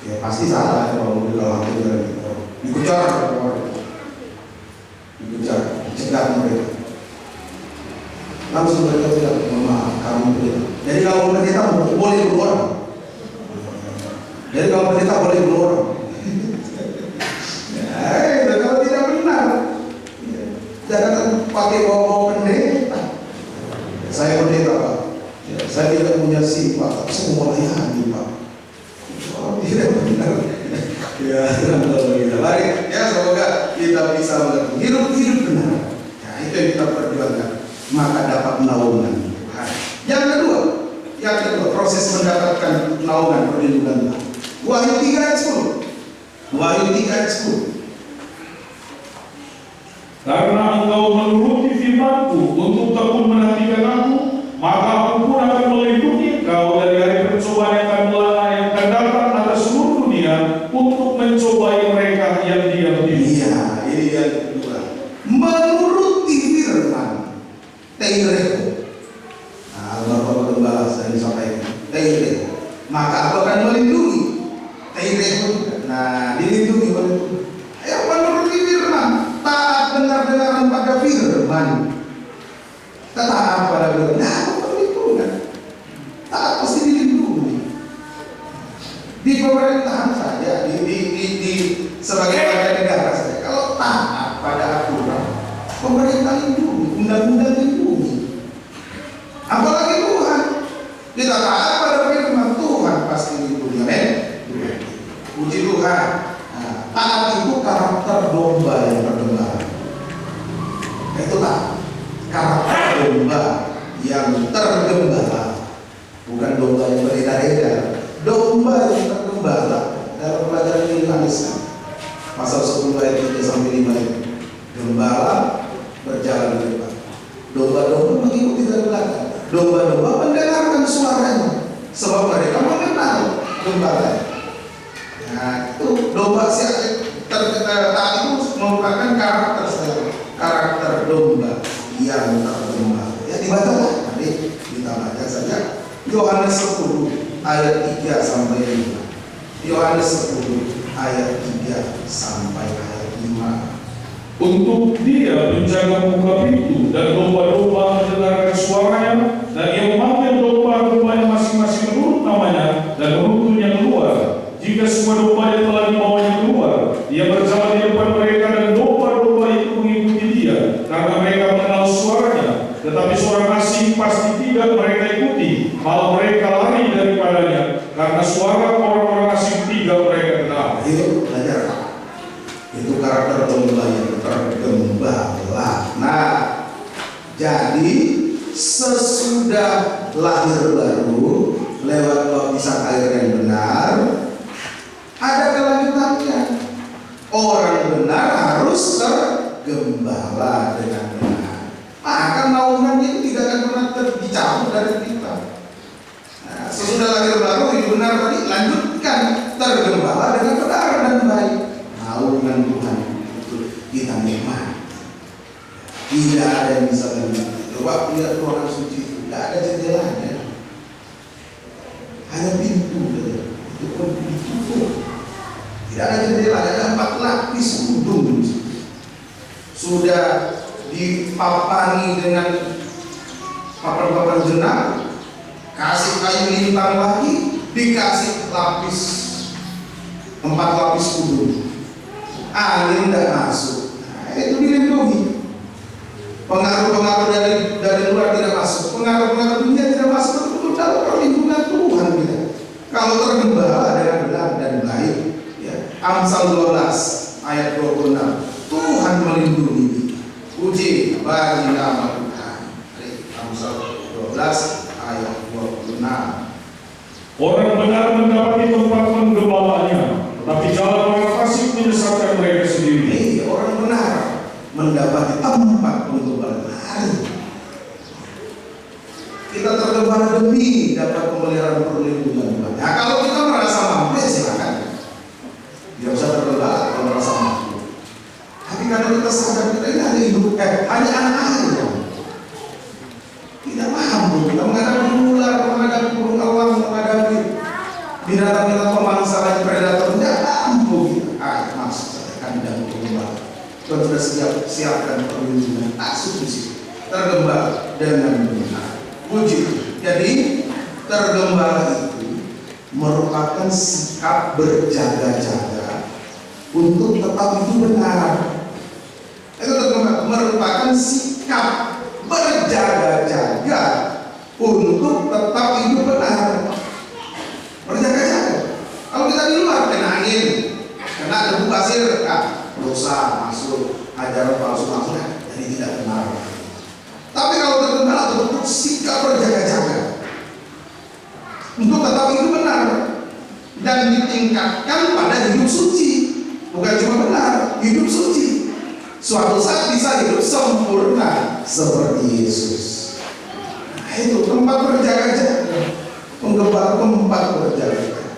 ya pasti salah ya, kalau mobil kalau ambil nyerempet orang. Dikejar orang, dikejar, dicegat mereka. Langsung mereka tidak mohon maaf, kami pendeta. Jadi kalau pendeta boleh keluar. Jadi kalau pendeta boleh keluar. Kalau tidak benar, jangan pakai bawa pendeta. Saya pendeta Pak, saya tidak punya SIM Pak, tapi saya mau melayani Pak. Kalau tidak benar, ya mari ya, semoga kita bisa hidup benar. Nah, itu yang kita perjuangkan, maka dapat naungan Tuhan. Yang kedua, proses mendapatkan naungan perlindungan Tuhan. Wahyu 3 ayat 10. Wahyu 3 ayat 10. Karena engkau menuruti firman-Ku untuk tekun menantikan Aku, maka Aku pun akan melindungi engkau dari hari pencobaan yang akan datang atas seluruh dunia untuk mencobai mereka yang diam di dunia. Iya, ini yang kedua. Menuruti firman. Teireko. Nah, Bapak Gembala saya disampaikan. Teireko. Maka Aku akan melindungi. Teireko. Nah, dilindungi oleh Tuhan. Yang menuruti firman. Taat dengar-dengaran pada firman. Taat pada Kita taat pada firman Tuhan pasti lindungi. Amin. Puji Tuhan. Nah, taat itu karakter domba yang tergembala. Itu tak karakter domba yang tergembala, bukan domba yang beredar-edar. Domba yang tergembala dalam pelajaran Yohanes pasal 10 ayat 3 sampai 5 itu. Gembala berjalan di depan, domba-domba mengikuti dari belakang. Domba-domba mendengarkan suaranya, sebab mereka mengenal gembala. Nah, itu domba taat itu merupakan karakter domba yang tergembala. Ya dibacalah, nanti kita baca saja Yohanes 10 ayat 3 sampai 5. Yohanes 10 ayat 3 sampai ayat 5. Untuk dia menjaga muka pintu, dan domba-domba mendengarkan suaranya, dan ia memanggil domba-dombanya masing-masing menurut namanya, dan menuntunnya keluar. Jika semua domba yang telah dibawanya keluar, ia berjalan di depan mereka, dan domba-domba itu mengikuti dia, karena mereka mengenal suaranya. Tetapi suara asing pasti tidak mereka ikuti, malah mereka lari daripadanya, karena suara orang-orang asing tidak mereka kenal. Itu belajar. Itu karakter domba yang tergembala. Nah, jadi sesudah lahir baru lewat baptisan air yang benar, ada kelanjutannya. Orang benar harus tergembala dengan benar. Maka naungan itu tidak akan pernah dicabut dari kita. Nah, sesudah lahir baru hidup benar tadi, lanjutkan tergembala dengan benar dan baik. Naungan Tuhan itu kita nikmati. Tidak ada yang bisa mengganti. Coba lihat ruangan suci itu, tidak ada jendelanya, hanya pintu saja. Itu pun ditutup. Tidak ada jendela, ada 4 lapis udung. Sudah dipapani dengan papan-papan jenang, kasih kayu lintang lagi, dikasih 4 lapis udung. Angin tidak masuk. Nah, itu dilindungi. Pengaruh-pengaruh dari luar tidak masuk. Pengaruh-pengaruh dunia tidak masuk. Itu dalam perlindungan Tuhan kita. Kalau tergembala dengan benar dan baik, ya. Amsal 12 ayat 26. Tuhan melindungi kita. Puji bagi nama Tuhan. Amsal 12 ayat 26. Orang benar mendapati tempat penggembalanya, tetapi jalan orang fasik menyesatkan mereka sendiri. Orang benar mendapati tempat penggembalaan. Kita tergembala demi dapat pemeliharaan perlindungan Tuhan. Nah, kalau kita merasa mampu, ya silakan. Tidak usah tergembala kalau merasa mampu. Tapi karena kita sadar kita ini hanya hidup, hanya anak-anak. Tidak mampu kita menghadapi ular, menghadapi burung awang, menghadapi binatang-binatang pemangsa dan predator. Tidak mampu kita. Masuk saja kandang pengembala. Tuhan sudah siapkan perlindungan asumsi tergembala dengan benar. Puji. Jadi tergembala itu merupakan sikap berjaga-jaga untuk tetap hidup benar. Itu tergembala merupakan sikap berjaga-jaga untuk tetap hidup benar. Berjaga-jaga. Kalau kita di luar kena angin, kena debu pasir, dosa masuk, ajaran palsu masuk, jadi tidak benar. Tapi kalau tergembala bentuk sikap berjaga-jaga untuk tetap hidup benar dan ditingkatkan pada hidup suci. Bukan cuma benar, hidup suci. Suatu saat bisa hidup sempurna seperti Yesus. Nah, itu tempat berjaga-jaga. Penggembala tempat berjaga-jaga.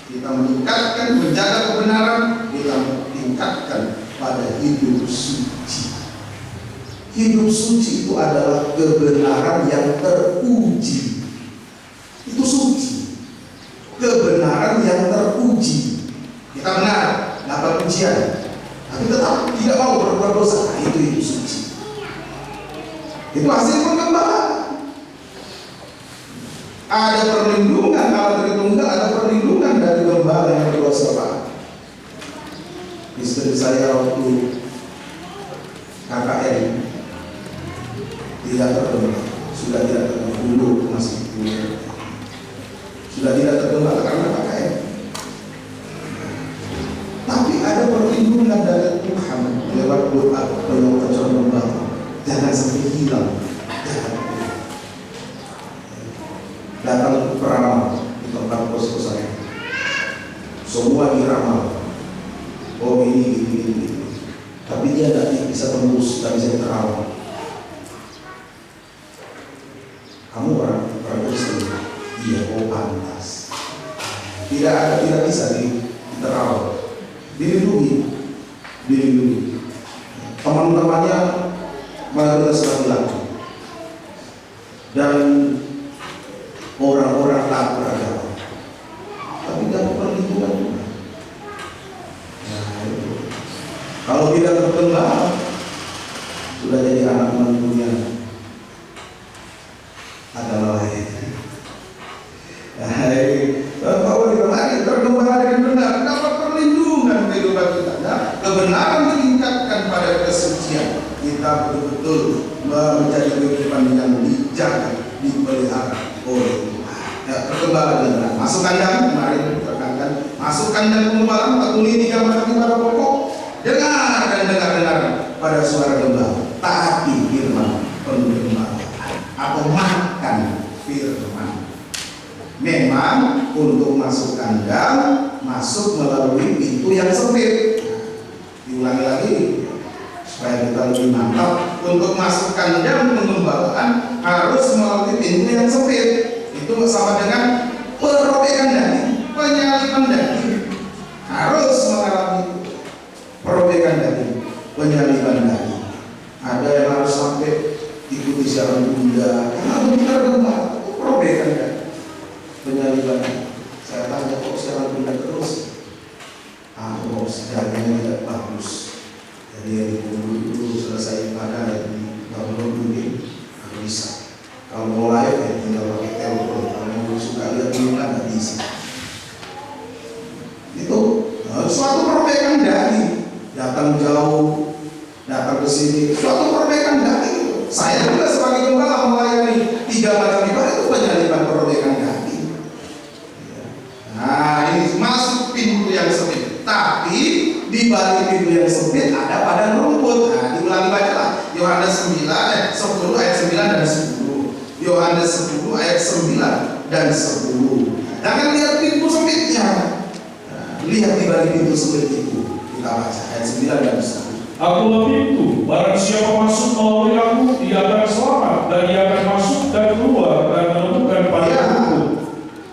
Kita meningkatkan menjaga kebenaran, kita meningkatkan pada hidup suci. Hidup suci itu adalah kebenaran yang teruji. Itu suci. Kebenaran yang teruji. Kita benar, dapat ujian, tapi tetap tidak mau berbuat dosa. Nah, itu hidup suci. Itu hasil pengembangan. Ada perlindungan Allah Tritunggal, ada perlindungan dari gembala yang berdosa. Istri saya waktu KKN tidak tergembala, sudah tidak tergembala, dulu masih punya. sudah tidak tergembala karena pakaian. Tapi ada perlindungan dari Tuhan lewat doa penyokong gembala. Jangan sampai hilang. Datang peramal di tempat posko saya, semua diramal. Oh ini. Tapi dia tidak bisa tembus, tidak bisa terawal. Kamu orang Kristen? Iya, oh pantas. Tidak bisa diterawal. Dilindungi. Teman-temannya mayoritas laki-laki dan orang-orang tak beragama, tapi dapat perlindungan juga. Nah, itu. Kalau tidak tergembala, sudah jadi anak mantunya adalah lain. Bahwa kemarin tergembala dengan benar, dapat perlindungan kehidupan kita. Nah, kebenaran meningkatkan pada kesucian. Kita betul-betul menjadi kehidupan yang dijaga, dipelihara oleh Tuhan. Ya, tergembala dengan masuk kandang kemarin diterangkan, masuk kandang pengembala, tekuni 3 mata pada pokok. Dengar pada suara gembala, taati firman penggembala atau makan firman. Memang untuk masuk kandang, masuk melalui pintu yang sempit. Diulangi lagi supaya kita lebih mantap. Untuk masuk kandang pengembalaan harus melalui pintu yang sempit. Itu sama dengan perobekan daging, penyaliban daging. Harus mengalami perobekan daging, penyaliban daging. Ada yang harus sampai ikuti siaran bunda, karena benar gembala itu perobekan daging, penyaliban daging. Saya tanya kok siaran bunda terus? Kok sejarahnya tidak bagus. Jadi yang dulu selesai ibadah di download dulu, nggak bisa. Kalau mau live ya tinggal pakai telepon. Kalau mau suka lihat dulu kan nggak bisa. Itu suatu perbaikan daging. Datang jauh, datang ke sini, suatu perbaikan daging. Saya juga sebagai gembala melayani 3 macam ibadah itu penyaliban perbaikan daging. Nah ini masuk pintu yang sempit, tapi di balik pintu yang sempit ada padang rumput. Nah diulangi bacalah Yohanes 10 ayat 9 dan 10. Yohanes 10 ayat 9 dan 10. Jangan lihat pintu sempitnya. Lihat di balik pintu sempit itu. Kita baca ayat 9 dan 10. Akulah pintu, barang siapa masuk melalui aku, ia akan selamat, dan ia akan masuk dan keluar dan menemukan padang rumput.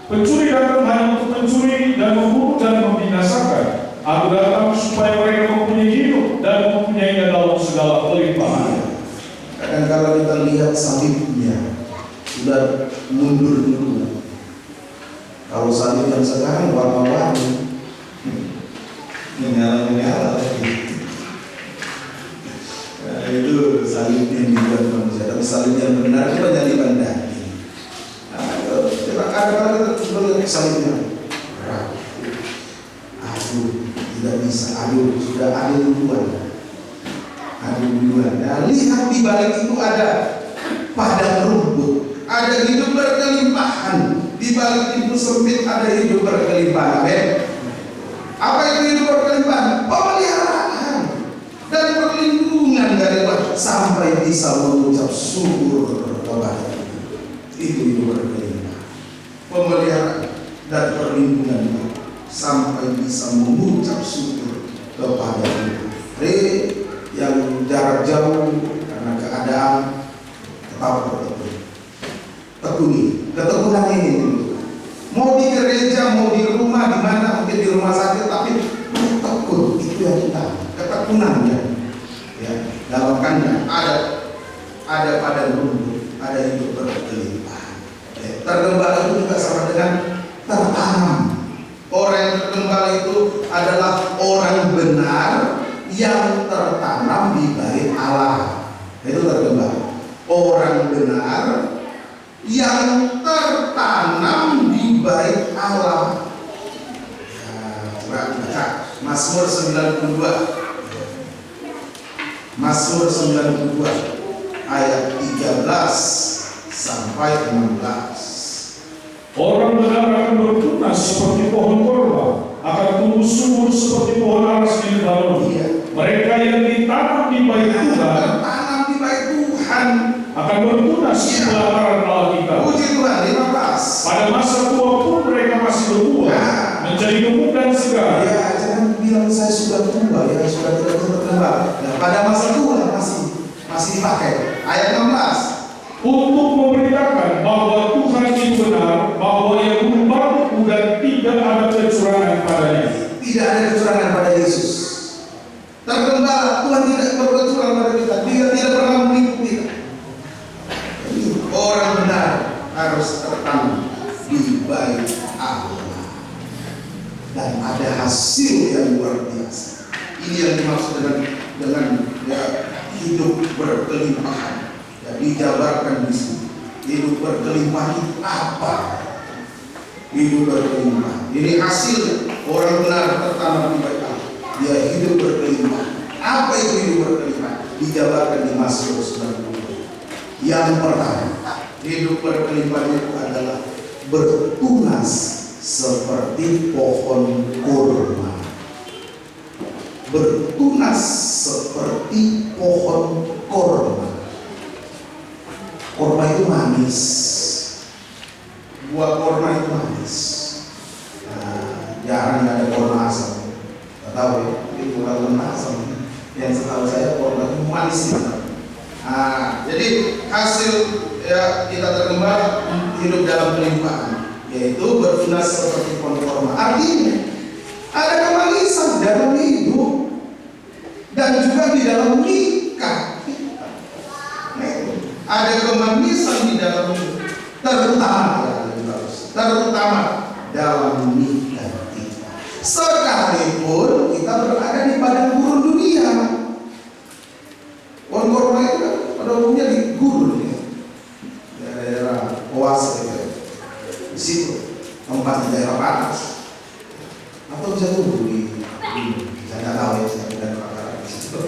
Pencuri datang hanya untuk mencuri dan membunuh dan membinasakan. Aku datang supaya mereka mempunyai hidup dan mempunyainya dalam segala kelimpahan. Kadang-kadang kita lihat salibnya sudah mundur dulu. Kalau salib yang sekarang warna-warni, menyala lagi. Nah, itu salib yang dibuat manusia. Tapi salib yang benar itu penyaliban daging. Nah, kadang-kadang kita lihat salibnya. Tidak bisa, sudah ada duluan. Nah, lihat di balik itu ada padang rumput, ada hidup berkelimpahan. Di balik pintu sempit ada hidup berkelimpahan. Apa itu hidup berkelimpahan? Pemeliharaan dan perlindungan dari Tuhan sampai bisa mengucap syukur kepada Tuhan. Itu hidup berkelimpahan, pemeliharaan dan perlindungan sampai bisa mengucap syukur kepada Tuhan. Yang jarak jauh karena keadaan tetap bertekun. Tekuni, ketekunan ini mau di gereja, mau di rumah, di mana, mungkin di rumah sakit, tapi bertekun itu yang kita ketekunan ya. Dalam kandang ada padang rumput, ada hidup berkelimpahan. Tergembala itu juga sama dengan tertanam. Orang yang tergembala itu adalah orang benar yang tertanam di bait Allah. Itu tergembala. Orang benar yang tertanam di bait Allah. Coba baca Mazmur 92. Mazmur 92 ayat 13 sampai 16. Orang benar akan bertunas seperti pohon korma, akan tumbuh subur seperti pohon aras di Lebanon. Iya. Mereka yang ditanam di bait Tuhan Tertanam di bait Tuhan. akan bertunas di Iya. pelataran Allah kita. Puji Tuhan. 15. Pada masa tua pun mereka masih berbuah, Nah. menjadi gemuk dan segar. Ya, jangan bilang saya sudah tua, ya sudah tidak berkembang. Nah, pada masa tua masih dipakai. Ayat 16. Untuk memberitakan bahwa Tuhan itu benar, bahwa Ia belum bangku dan tidak ada kecurangan padanya. Tidak ada kecurangan pada Yesus. Tergembala, Tuhan tidak berbuat curang pada kita. Dia tidak pernah menipu kita. Orang benar harus tertanam di bait Allah. Dan ada hasil yang luar biasa. Ini yang dimaksud dengan ya, hidup berkelimpahan. Ya, dijabarkan di sini. Hidup berkelimpahan itu apa? Hidup berkelimpahan. Ini hasil orang benar tertanam di bait Allah. Dia hidup berkelimpahan. Apa itu hidup berkelimpahan? Dijabarkan di Mazmur 90. Yang pertama, hidup berkelimpahan itu adalah bertunas seperti pohon kurma. Bertunas seperti pohon kurma. Kurma itu manis. Buah kurma itu manis. Jarang ada kurma asam. Tidak tahu ya, itu kurma asam. Yang setahu saya kurma itu manis. Jadi hasil ya, kita tergembala hidup dalam kelimpahan, yaitu bertunas seperti pohon kurma. Artinya ada kemanisan dalam hidup dan juga di dalam nikah. Ada kemanisan di dalam hidup, terutama dalam nikah kita. Sekalipun kita berada di padang gurun dunia, pohon kurma itu kan pada umumnya di gurun ya, daerah oase gitu. Di situ tempat di daerah panas, atau bisa tumbuh di saya nggak tahu ya, saya bukan pakar di situ.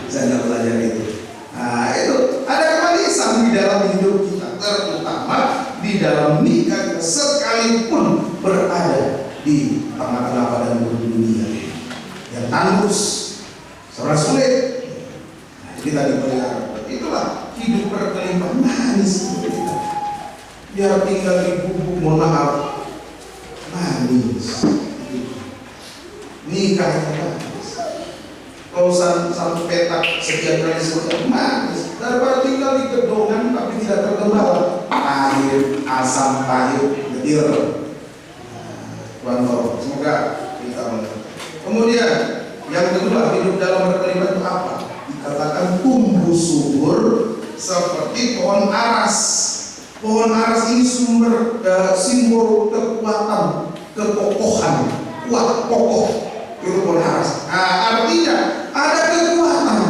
Saya nggak belajar itu. Itu ada kemanisan di dalam hidup kita, terutama di dalam nikah kita, sekalipun berada di tengah-tengah padang gurun dunia yang tandus, serba sulit. Kita dipelihara. Itulah hidup berkelimpahan manis kita. Biar tinggal di bubuk, mohon maaf, manis. Nikah itu manis. Kalau satu petak sekian kali sebulan manis. Daripada tinggal di gedongan tapi tidak tergembala. Pahit, asam, pahit, getir. Tuhan tolong. Semoga kita mengerti. Kemudian yang kedua, hidup dalam berkelimpahan itu apa? Dikatakan tumbuh subur seperti pohon aras. Pohon aras ini simbol kekuatan, kekokohan, kuat, kokoh. Itu pohon aras. Artinya ada kekuatan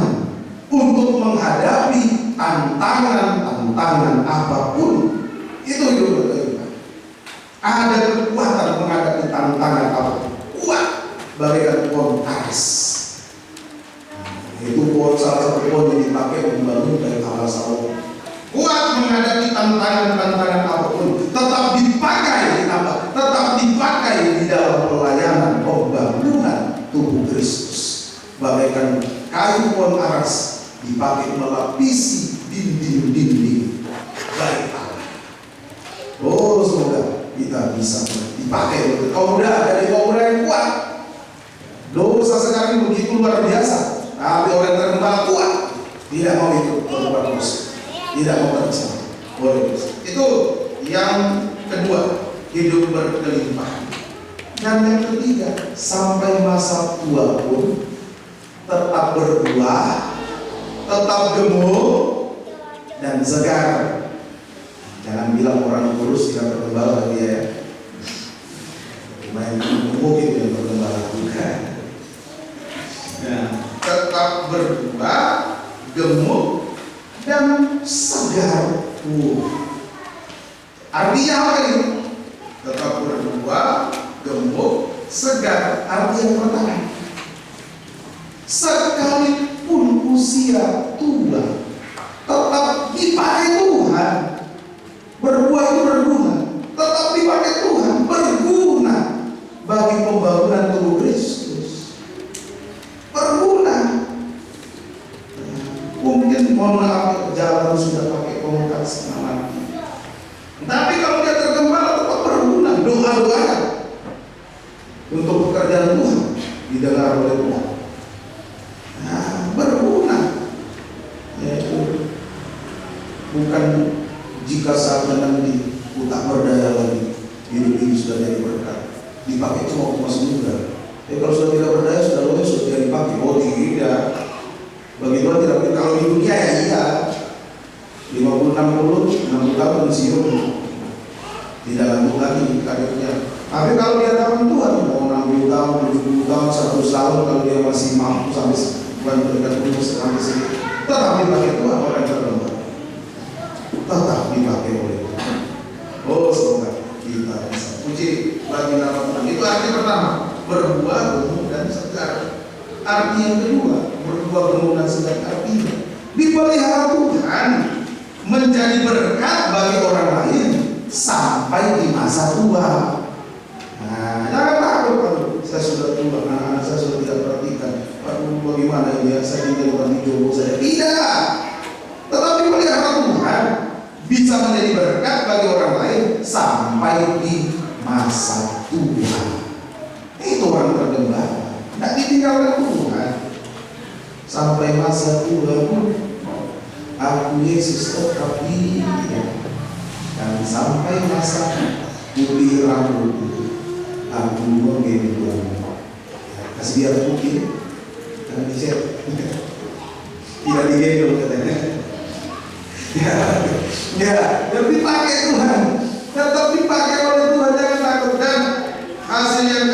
untuk menghadapi tantangan apapun. Itu hidup berkelimpahan. Ada kekuatan menghadapi tantangan apapun. Kuat bagaikan pohon aras. Itu pohon, salah satu pohon yang dipakai membangun dari Allah Salomo. Kuat menghadapi tantangan apapun, tetap dipakai di dalam pelayanan pembangunan tubuh Kristus. Bagaikan kayu pohon aras dipakai melapisi dinding-dinding baik Allah. Oh, semoga kita bisa dipakai oleh kaum muda, dari kaum muda yang kuat. Dosa sekarang begitu luar biasa. Tapi orang tergembala kuat, tidak mau itu berbuat dosa, tidak mau terjadi oleh dosa. Itu yang kedua, hidup berkelimpahan. Dan yang ketiga, sampai masa tua pun tetap berbuah, tetap gemuk dan segar. Jangan bilang orang kurus tidak bergembala lagi ya. Main gemuk itu yang bergembala bukan. Tetap berbuah, gemuk dan segar. Artinya apa ini? Tetap berbuah, gemuk, segar. Arti yang pertama, sekalipun usia tua, tetap dipakai Tuhan. Berbuah itu berguna, tetap dipakai Tuhan, berguna. dipakai cuma untuk masuk muda. Kalau sudah tidak berdaya, sudah lulus, sudah tidak dipakai. Oh tidak. Bagi Tuhan tidak. Kalau di dunia ya iya. 50, 60 tahun pensiun, tidak lanjut lagi karirnya. Tapi kalau dia dapat Tuhan, mau 60 tahun, 70 tahun, 100 tahun, kalau dia masih mampu sampai bukan berdekat umur sampai sini, tetap dipakai Tuhan orang terlemah. Tetap dipakai oleh Tuhan. Oh semoga kita bisa puji bagi nama Tuhan. Itu arti pertama, berbuah gemuk dan segar. Arti yang kedua, berbuah gemuk dan segar. Artinya dipelihara Tuhan menjadi berkat bagi orang lain sampai di masa tua. Nah, jangan takut kalau saya sudah tua, anak-anak saya sudah tidak perhatikan. Aduh, bagaimana ya? Saya tinggal di panti jompo saya. Tidak. Tetapi pelihara Tuhan bisa menjadi berkat bagi orang lain sampai di masa tua. Itu orang tergembala. Tidak ditinggalkan Tuhan sampai masa tua pun. Aku Yesus tetap hidup, dan sampai masa putih rambutku aku menggendongmu. Kasih biar putih, jangan dicet, tidak digendong katanya. Ya, dipakai Tuhan, tetap dipakai oleh Tuhan, jangan takut. Dan hasil yang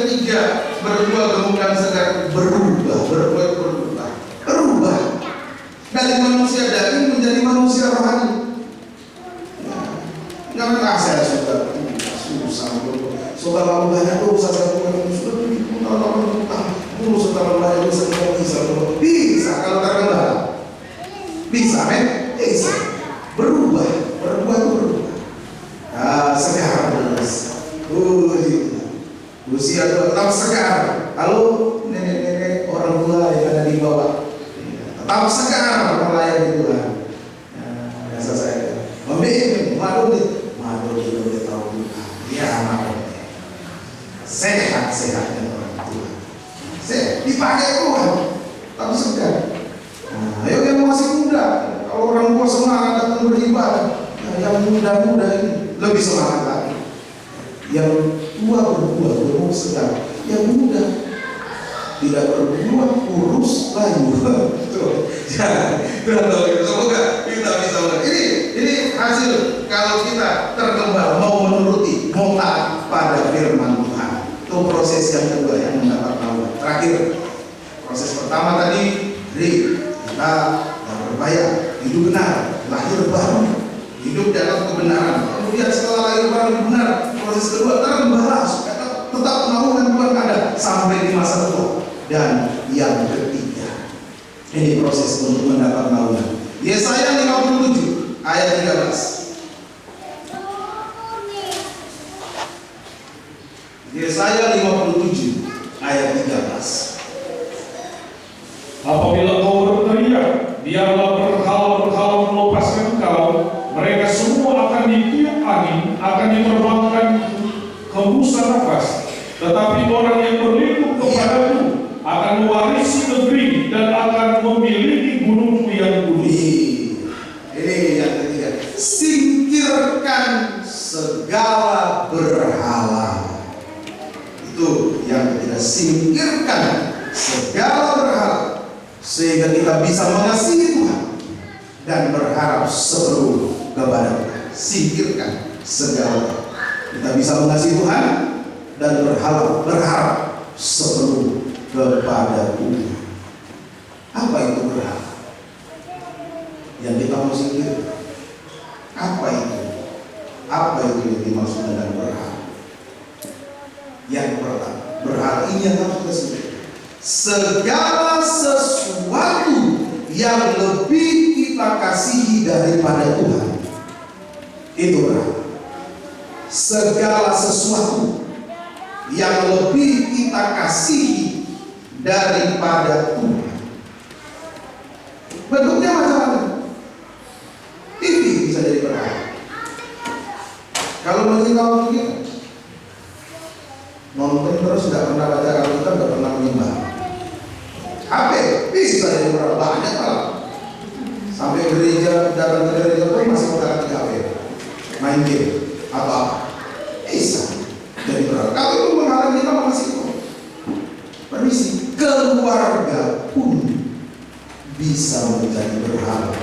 ketiga, berbuah gemuk dan segar, berubah. Dari manusia daging menjadi manusia rohani. Jangan saya sudah susah, sudah lama banyak dosa saya bukan sudah 70 tahun dulu setelah banyak dosa bisa kalau terkenal bisa bisa berubah itu berubah. Sekarang usia tetap segar. Lalu nenek-nenek orang tua yang ada di bawah tetap sekarang melayani Tuhan. Biasa saya membimbing, madu dia tahu Tuhan. Dia anak sehat-sehatnya orang tua. Sehat dipakai Tuhan, tapi segar. Ayo yang masih muda, kalau orang tua semangat datang beribadah, yang muda-muda ini lebih semangat lagi. Yang tua berbuah segar, yang muda tidak berbuah kurus layu. Semoga kita bisa melihat. Ini hasil kalau kita terkembang mau menuruti, mau taat pada firman Tuhan. Itu proses yang kedua yang mendapat naungan. Terakhir, proses pertama tadi kita berbayar, hidup benar, lahir baru, hidup dalam kebenaran. Kemudian setelah lahir baru benar, proses kedua tergembala, tetap naungan Tuhan ada sampai di masa tua. Dan yang ketiga, ini proses untuk mendapat naungan. Yesaya 57 ayat 13. Yesaya 57 ayat 13. Apabila kau berteriak, biarlah berhala-berhala melepaskan kau, mereka semua akan ditiup angin, akan diterbangkan hembusan nafas. Tetapi orang yang berlindung kepadaku akan mewarisi negeri dan akan memiliki gunungku yang kudus. Ini yang ketiga. Singkirkan segala berhala. Itu yang ketiga. Singkirkan segala berhala sehingga kita bisa mengasihi Tuhan dan berharap sepenuh kepada Tuhan. Singkirkan segala. Kita bisa mengasihi Tuhan dan berharap sepenuh kepada Tuhan. Apa itu berhala yang kita mau singkir? Apa itu yang dimaksud dengan berhala? Yang pertama, berhala ini yang harus kita singkir. Segala sesuatu yang lebih kita kasihi daripada Tuhan, itu berhala. Segala sesuatu yang lebih kita kasihi daripada Tuhan. Bentuknya macam-macam. TV bisa jadi berhala. Kalau meninggal kita nonton terus tidak pernah baca Alkitab, tidak pernah menyembah. HP bisa jadi berhala, banyak lah. Sampai gereja, datang ke gereja pun masih menggunakan HP, main game, apa-apa bisa. dari berhala. Kalau itu menghalangi kita mengasihi Tuhan. Permisi, keluarga pun bisa menjadi berhala.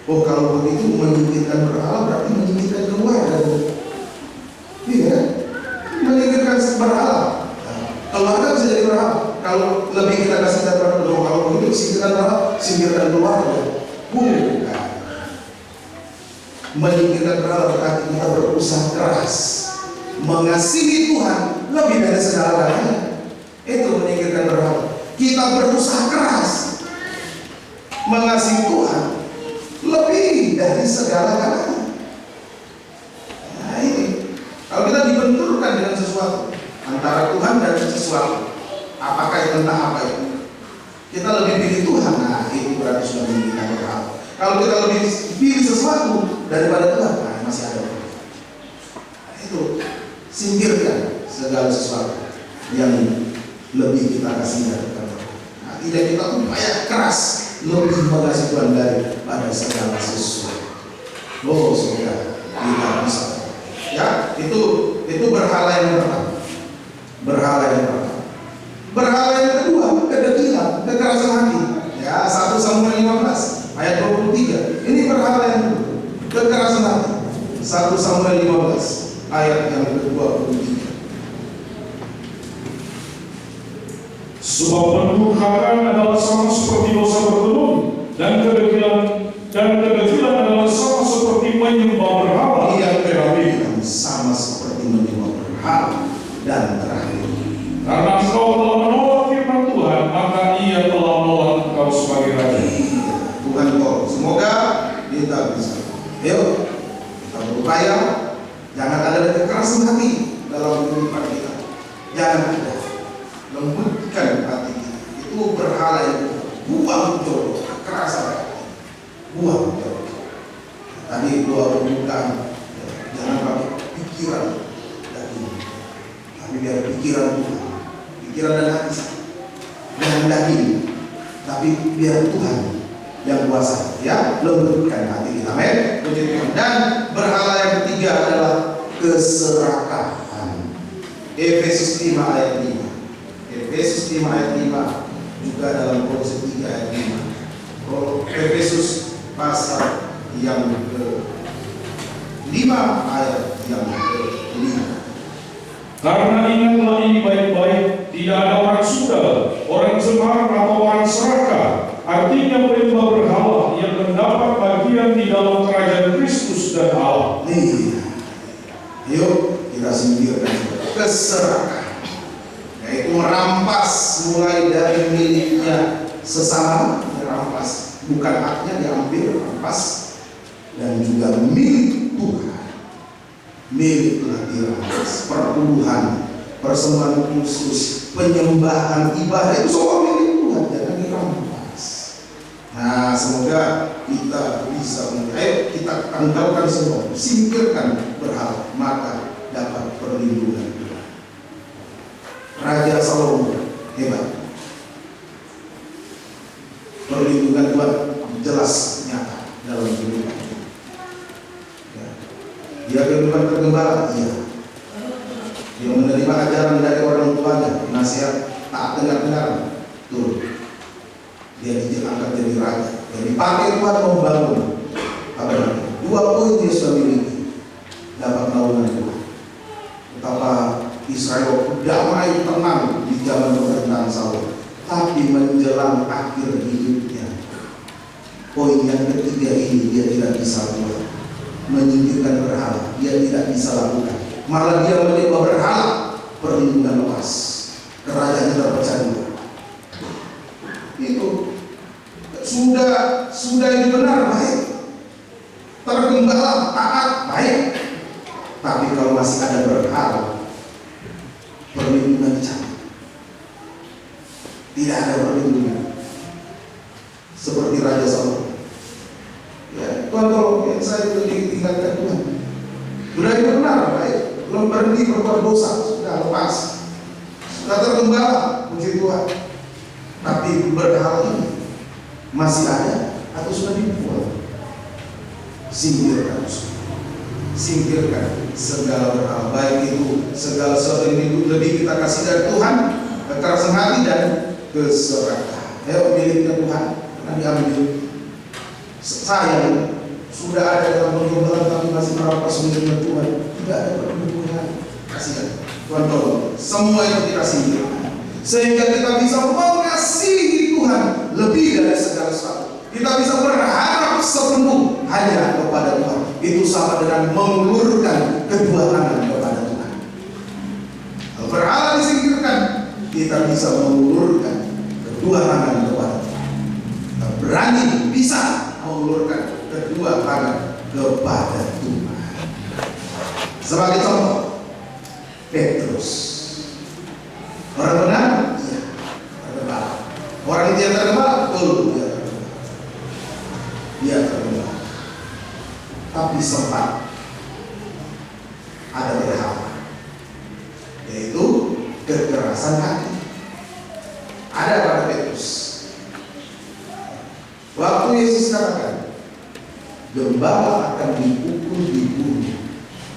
Oh, kalau begitu menyingkirkan berhala berarti menyingkirkan keluarga. Iya, menyingkirkan berhala. Keluarga bisa jadi berhala. Kalau lebih kita kasih data dulu, kalau begitu singkirkan berhala, singkirkan keluarga. Bukan. Menyingkirkan berhala berarti kita berusaha keras mengasihi Tuhan lebih dari segala-galanya. Itu menyingkirkan berhala. Kita berusaha keras mengasihi Tuhan lebih dari segala-galanya. Nah ini, kalau kita dibenturkan dengan sesuatu antara Tuhan dan sesuatu, apakah itu tentang apa itu? Kita lebih pilih Tuhan, nah itu berarti sudah menyingkirkan berhala. Kalau kita lebih pilih sesuatu daripada Tuhan, nah masih ada. Nah, itu singkirkan segala sesuatu yang lebih kita kasih daripada Tuhan. Nah, tidak kita upaya keras lebih mengasihi Tuhan daripada segala sesuatu. Oh, saudara, kita bisa. Ya, itu berhala yang pertama. Berhala yang pertama. Berhala yang kedua, kedekilan, kekerasan hati. Ya, 1 Samuel 15 ayat 23. Ini berhala yang kedua, kekerasan hati. 1 Samuel 15 ayat yang ke-23. Sebab pendurhakaan adalah sama seperti dosa bertelur, dan kedekilan adalah sama seperti menyembah berhala. Yang terakhir sama seperti menyembah berhala dan terakhir. Karena engkau telah menolak firman Tuhan, maka Ia telah menolak engkau sebagai raja. Tuhan tolong. Semoga kita bisa. Ayo, kita berupaya jangan ada kekerasan hati dalam kehidupan kita. Jangan ada. Lembutkan hati kita. Itu berhala yang buang jodoh, kekerasan hati. Buang jodoh. Tadi doa pembukaan, jangan pakai pikiran daging, tapi biar pikiran Tuhan, pikiran dan hati. Jangan daging, tapi biar Tuhan yang kuasa. Ya, lembutkan hati kita. Amin. Dan berhala yang ketiga adalah keserakahan. Efesus 5 ayat 5. Efesus 5 ayat 5 juga dalam Kolose 3 ayat 5. Efesus pasal yang ke-5 ayat yang ke-5. Karena ingatlah ini baik-baik, tidak ada orang sundal, orang cemar atau orang serakah, artinya penyembah berhala yang mendapat bagian di dalam kerajaan Kristus dan Allah. Nih, yuk kita singkirkan keserakahan, yaitu merampas mulai dari miliknya sesama, merampas, bukan haknya diambil, rampas, dan juga milik Tuhan, milik Tuhan dirampas. Perpuluhan, persembahan khusus, penyembahan, ibadah itu semua milik Tuhan, jangan dirampas. Nah, semoga kita bisa ayo kita tanggalkan semua, singkirkan berhala, maka dapat perlindungan Tuhan. Raja Salomo hebat, perlindungan Tuhan jelas nyata dalam kehidupan. Dia kehidupan tergembala, iya. Dia menerima ajaran dari orang tuanya, nasihat taat dengar-dengar, turun. Dia diangkat jadi raja. Jadi pakai Tuhan membangun. Apa lagi? 2 poin dia sudah miliki, dapat naungan Tuhan. Betapa Israel damai tenang di zaman pemerintahan Saul, tapi menjelang akhir hidupnya, poin yang ketiga ini dia tidak bisa buat. Menyingkirkan berhala, dia tidak bisa lakukan. Malah dia menyembah berhala, perlindungan lepas, kerajaannya terpecah dua. Itu sudah itu benar, baik, tergembala, taat, baik. Tapi kalau masih ada berhala, perlindungan dicabut. Tidak ada perlindungan. Seperti Raja Salomo. Ya, Tuhan tolong ya, saya itu diingatkan Tuhan. Sudah itu benar, baik. Belum berhenti berbuat dosa, sudah lepas. Sudah tergembala, puji Tuhan. Tapi berhala ini masih ada atau sudah dibuang? Singkirkan, singkirkan segala berhala, baik itu segala sesuatu yang itu lebih kita kasih dari Tuhan, kekerasan hati dan keserakahan. Ayo miliknya Tuhan, karena diambil. Sayang sudah ada dalam pergumulan tapi masih merampas miliknya Tuhan. Tidak ada pergumulan. Kasihan Tuhan, tolong semua itu kita singkirkan sehingga kita bisa mengasihi Tuhan lebih dari segala sesuatu. Kita bisa berharap sepenuh hanya kepada Tuhan. Itu sama dengan mengulurkan kedua tangan kepada Tuhan. Kalau berhala disingkirkan, kita bisa mengulurkan kedua tangan kepada Tuhan. Kita berani bisa mengulurkan kedua tangan kepada Tuhan. Sebagai contoh, Petrus. Orang benar? Iya. Tergembala. Orang itu yang tergembala? Betul, dia tergembala. Tapi sempat ada berhala, yaitu kekerasan hati. Ada pada Petrus. Waktu Yesus katakan, gembala akan dipukul dibunuh,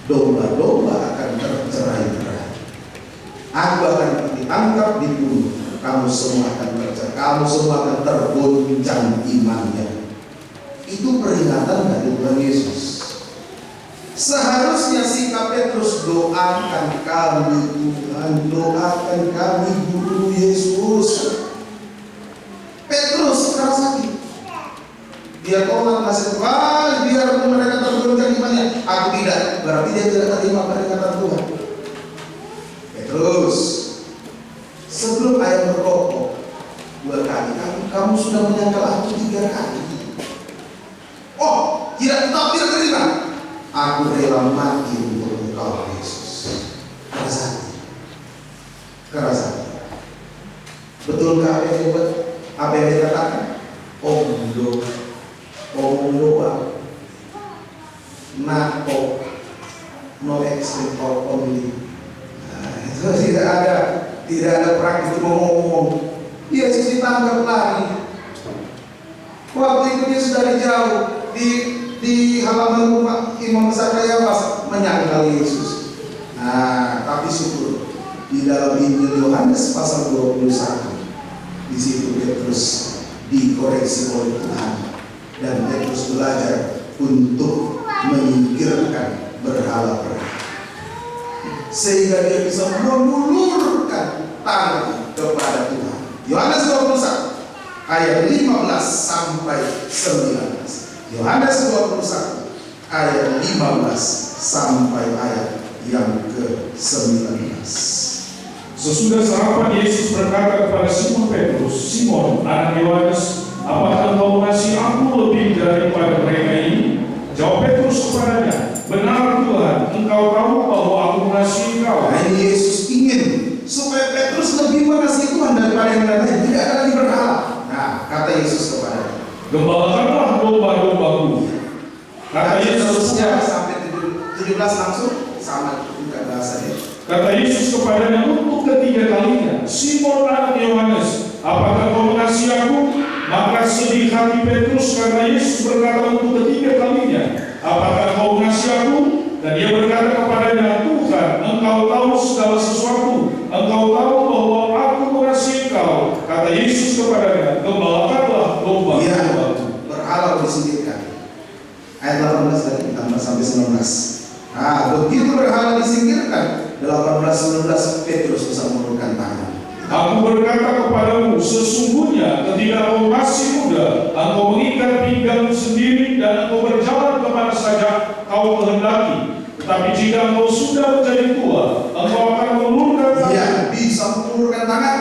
domba-domba akan tercerai-berai. Aku akan ditangkap dibunuh, kamu semua akan tercerai, kamu semua akan tergoncang imannya. Itu peringatan dari Tuhan Yesus. Seharusnya sikap Petrus, doakan kami Tuhan, doakan kami Guru Yesus. Petrus keras hati. Dia tolak nasihat Tuhan, biar mereka tergoncang imannya. Aku tidak, berarti dia tidak terima peringatan Tuhan. Petrus, sebelum ayam berkokok 2 kali, kamu sudah menyangkal aku 3 kali. Oh, tidak terima. Aku rela mati untuk Engkau Yesus. Keras hati. Betulkah apa yang dikatakan? Omong doa, nako, no extreme or only. Itu tidak ada praktik ngomong. Yesus ditangkap lari. Waktu itu dia sudah jauh di halaman rumah Imam besar Kayafas menyangkal Yesus. Nah, tapi syukur di dalam Injil Yohanes pasal 21 di situ Petrus dikoreksi oleh Tuhan dan Petrus belajar untuk menyingkirkan berhala-berhala sehingga dia bisa mengulurkan tangan kepada Tuhan. Yohanes 21 ayat 15 sampai 19. Yohanes 21 ayat 15 sampai ayat yang ke-19. Sesudah sarapan, Yesus berkata kepada Simon Petrus, "Simon, anak Yohanes, apakah engkau mengasihi aku lebih daripada mereka ini?" Jawab Petrus kepadanya, "Benar Tuhan, engkau tahu bahwa aku mengasihi engkau." Nah, ini Yesus ingin supaya Petrus lebih mengasihi Tuhan daripada yang lain. Tidak ada lagi berhala. Nah, kata Yesus kepadanya, "Gembalakanlah domba-dombaku." Kata Yesus sampai 17 langsung sama juga bahasanya. Kata Yesus kepadanya untuk ketiga kalinya, "Simon anak Yohanes, apakah kau mengasihi aku?" Maka sedih hati Petrus karena Yesus berkata untuk ketiga kalinya, "Apakah kau mengasihi aku?" Dan dia berkata kepadanya, "Tuhan, engkau tahu segala sesuatu. Engkau tahu bahwa aku mengasihi engkau." Kata Yesus kepadanya, "Gembalakanlah domba-dombaku." Berhala disingkirkan. Ayat 18 tadi ditambah sampai 19. Nah, begitu berhala disingkirkan, 18-19 Petrus bisa mengulurkan tangan. "Aku berkata kepadamu, sesungguhnya ketika engkau masih muda, engkau mengikat pinggangmu sendiri dan engkau berjalan kemana saja kau kehendaki. Tetapi jika engkau sudah menjadi tua, engkau akan mengulurkan tangan." Dia bisa mengulurkan tangan.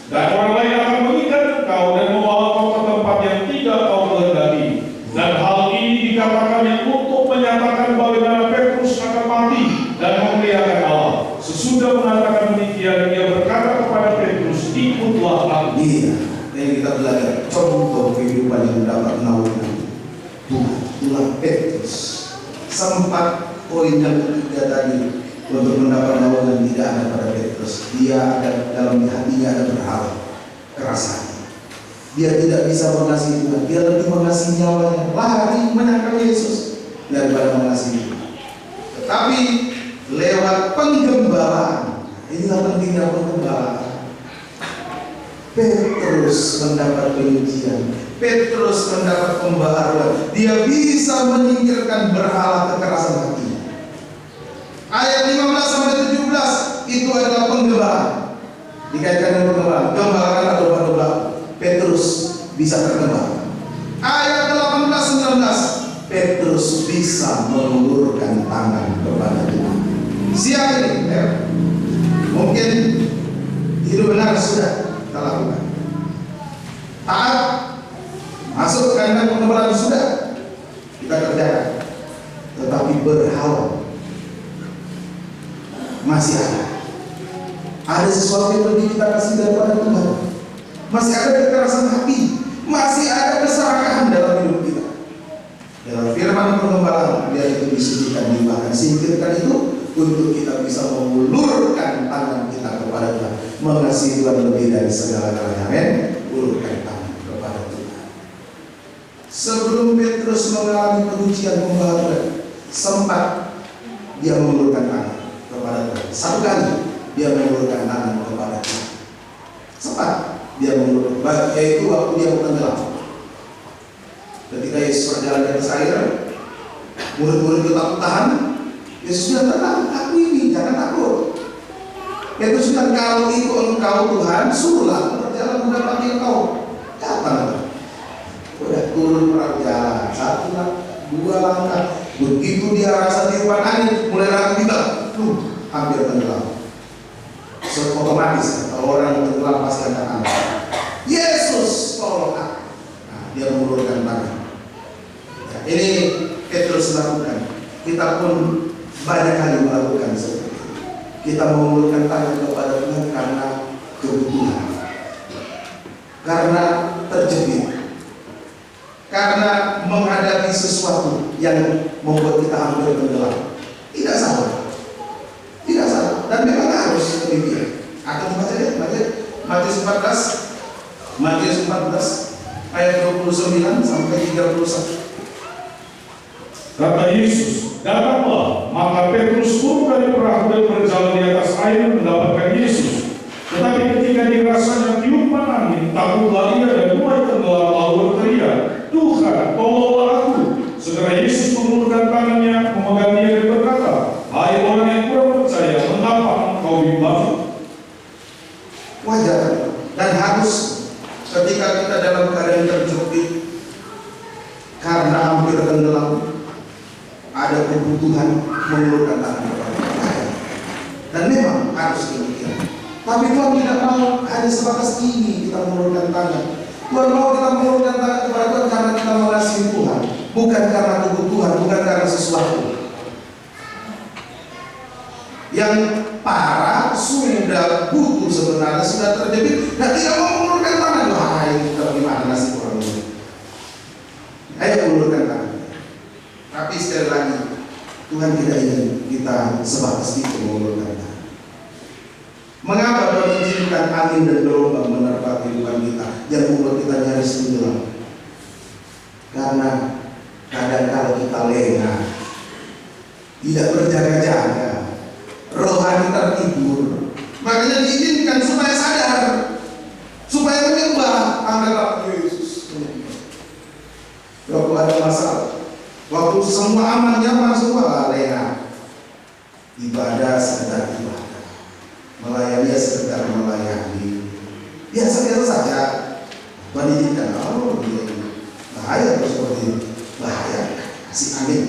"Dan orang lain akan mengikat engkau dan membawa kau ke tempat yang tidak kau kehendaki." Dan hal ini dikatakannya untuk menyatakan bagaimana Petrus akan mati dan memuliakan Allah. Sesudah mengatakan demikian, dia berkata kepada Petrus, "Ikutlah aku." Iya, yang kita belajar contoh kehidupan yang mendapat naungan Tuhan. Itulah Petrus. Sempat poin yang ketiga tadi untuk mendapat naungan tidak ada pada Petrus. Dia ada dalam hatinya ada berhala, keras hati. Dia tidak bisa mengasihi Tuhan. Dia lebih mengasihi nyawanya, lari menyangkal Yesus daripada mengasihi Tuhan. lewat penggembalaan. Inilah pentingnya penggembalaan. Petrus mendapat penyucian, Petrus mendapat pembaharuan. Dia bisa menyingkirkan berhala kekerasan hatinya. Ayat 15 sampai 17 itu adalah penggembalaan. Dikaitkan dengan penggembalaan, gembalakan atau domba. Petrus bisa tergembala. Ayat 18-19, Petrus bisa mengulurkan tangan kepada Tuhan. Siang ini, mungkin hidup benar sudah kita lakukan. Taat, masuk ke kandang penggembalaan sudah kita kerjakan. Tetapi berhala masih ada. Ada sesuatu yang lebih kita kasih daripada Tuhan. Masih ada kekerasan hati, masih ada keserakahan dalam hidup kita. Dalam firman penggembalaan, biar itu disucikan, dimakan, singkirkan itu untuk kita bisa mengulurkan tangan kita kepada Tuhan, mengasihi Tuhan lebih dari segala-galanya. Amin. Ulurkan tangan kepada Tuhan. Sebelum Petrus mengalami penyucian pembaharuan, sempat dia mengulurkan tangan kepada Tuhan. Satu kali dia mengulurkan tangan kepada Tuhan. Sempat dia mengulurkan, yaitu waktu dia tenggelam. Ketika Yesus berjalan di atas air, murid-murid tetap tahan. Yesus bilang, tenang, aku ini, jangan takut. Petrus bilang, kalau itu engkau Tuhan, suruhlah berjalan mendapati engkau. Kapan? Udah turun perahu jalan, 1 langkah, 2 langkah. Begitu dia rasa tiupan angin, mulai ragu juga, hampir tenggelam. Otomatis kalau orang yang tenggelam pasti akan angkat. Yesus tolong aku. Nah, dia mengulurkan tangan. Nah, ini Petrus lakukan. Kita pun banyak kali melakukan seperti itu. Kita mengulurkan tangan kepada Tuhan karena kebutuhan, karena terjepit, karena menghadapi sesuatu yang membuat kita hampir tenggelam. Tidak salah, tidak salah, dan memang harus demikian. Akan baca ya, Matius 14 ayat 29 sampai 31. Kata Yesus, datanglah. Maka Petrus turun dari perahu dan berjalan di atas air mendapatkan Yesus. Tetapi ketika dirasanya tiupan angin, takutlah ia dan mulai tenggelam, lalu berteriak, Tuhan, tolonglah aku. Segera Yesus mengulurkan tangannya, memegang dia dan berkata, hai orang yang kurang percaya, mengapa engkau bimbang? Wajar dan harus ketika kita dalam keadaan terjepit karena hampir tenggelam, ada kebutuhan mengulurkan tangan kepada Tuhan. Dan memang harus demikian. Tapi Tuhan tidak mau hanya sebatas ini kita mengulurkan tangan. Tuhan mau kita mengulurkan tangan kepada Tuhan karena kita mengasihi Tuhan, bukan karena kebutuhan, bukan karena sesuatu. Yang parah sudah butuh sebenarnya, sudah terjepit dan tidak mau mengulurkan tangan. Wah, ini bagaimana nasib orang ini? Ayo mengulurkan tangan. Tapi sekali lagi, Tuhan tidak ingin kita sebatas itu mengulurkan tangan. Mengapa Tuhan mengizinkan angin dan gelombang menerpa kehidupan kita yang membuat kita nyaris tenggelam? Karena kadang-kala kita lengah, tidak berjaga-jaga, rohani tertidur. Makanya diizinkan supaya sadar, supaya menyembah. Angkatlah Yesus. Waktu ada masalah, waktu semua aman, nyaman, semua lengah. Ibadah sekedar ibadah, melayani sekedar melayani, biasa-biasa saja. Mendidikan, bahaya terus seperti ini, bahaya. Kasih angin,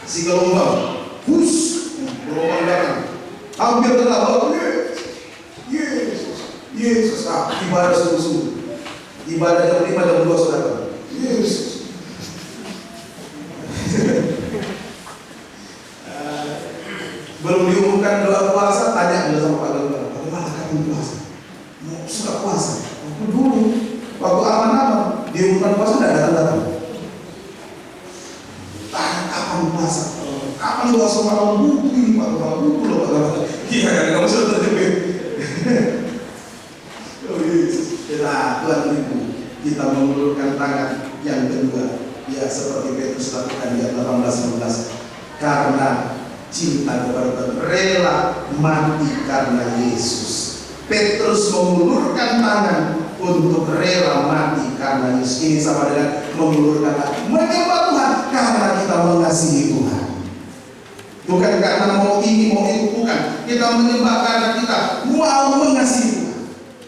kasih gelombang, gelombang datang, hampir terlalu. Yesus, ibadah sungguh-sungguh, ibadah jam 5, jam 2 sudah datang. Yesus. Belum diumumkan doa puasa, tanya dulu sama Pak Dokter, bagaimana kamu puasa? Mau suka puasa? Waktu dulu, waktu aman-aman, diumumkan puasa tidak datang-datang. Tanya kapan puasa? Kapan doa sama orang buku ini Pak Dokter? Buku loh Pak Dokter. Iya kan, kamu sudah terjepit. Oh Yesus. Nah, Tuhan beribu, kita mengulurkan tangan. Yang kedua, ya seperti Petrus lakukan di ayat 18-19, karena cinta kepada Tuhan, rela mati karena Yesus. Petrus mengulurkan tangan untuk rela mati karena Yesus. Ini sama dengan mengulurkan tangan, menyembah Tuhan karena kita mengasihi Tuhan. Bukan karena mau ini mau itu, bukan. Kita menyembah karena kita mau mengasihi Tuhan.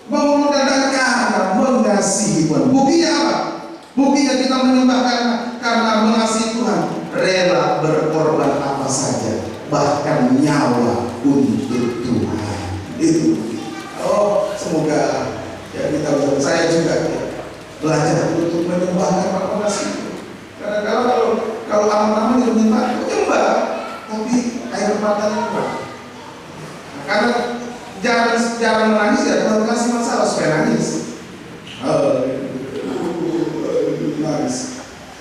Mengulurkan tangan karena mengasihi Tuhan. Buktinya apa? Buktinya kita menyembah karena mengasihi Tuhan, rela berkorban apa saja, bahkan nyawa untuk Tuhan. Itu. Oh, semoga ya kita bisa, saya juga ya, belajar untuk menyembah karena mengasihi. Karena kalau aman-aman ya menyembah, tapi air matanya kurang. Karena jarang menangis ya, kalau kasih masalah supaya nangis. Nangis.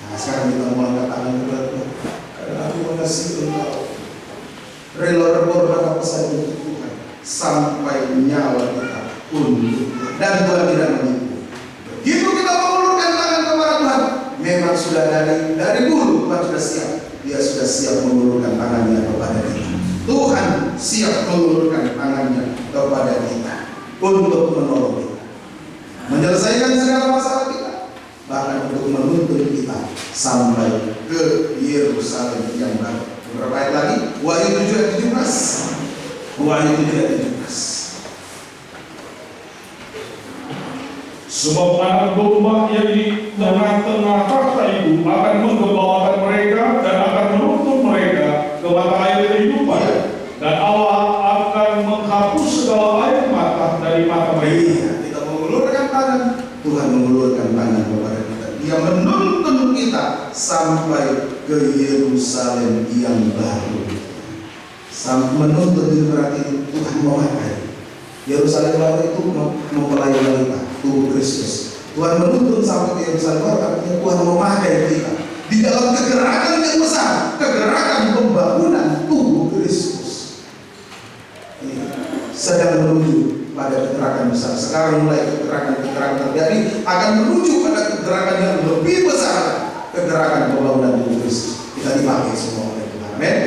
Nah, sekarang kita mau angkat tangan kepada Tuhan. Karena aku mengasihi Engkau. Rela berkorban apa saja untuk Tuhan, sampai nyawa kita untuk Tuhan. Dan Tuhan tidak menipu. Begitu kita mengulurkan tangan kepada Tuhan, memang sudah dari dulu Tuhan sudah siap. Dia sudah siap mengulurkan tangannya kepada kita. Tuhan siap mengulurkan tangannya kepada kita untuk menolong kita, menyelesaikan segala masalah kita, bahkan untuk menuntun kita sampai ke Yerusalem yang baru. Beberapa ayat lagi, Wahyu 7 ayat 17. Wahyu 7 ayat 17. Sebab anak domba yang di tengah-tengah takhta itu akan menggembawakan mereka dan akan menuntun mereka ke mata air kehidupan, dan Allah akan menghapus segala air mata dari mata mereka. Kita mengulurkan tangan, Tuhan mengulurkan tangan kepada kita. Dia menuntun kita sampai ke Yerusalem yang baru. Menuntun itu berarti Tuhan memakai. Yerusalem baru itu mempelai wanita, tubuh Kristus. Tuhan menuntun sampai ke Yerusalem baru, artinya Tuhan memakai kita di dalam kegerakan yang besar, kegerakan pembangunan tubuh Kristus. Ini sedang menuju pada kegerakan besar. Sekarang mulai kegerakan terjadi, akan menuju pada kegerakan yang lebih besar, kegerakan pembangunan tubuh Kristus. Kita dipakai semua oleh Tuhan. Amin.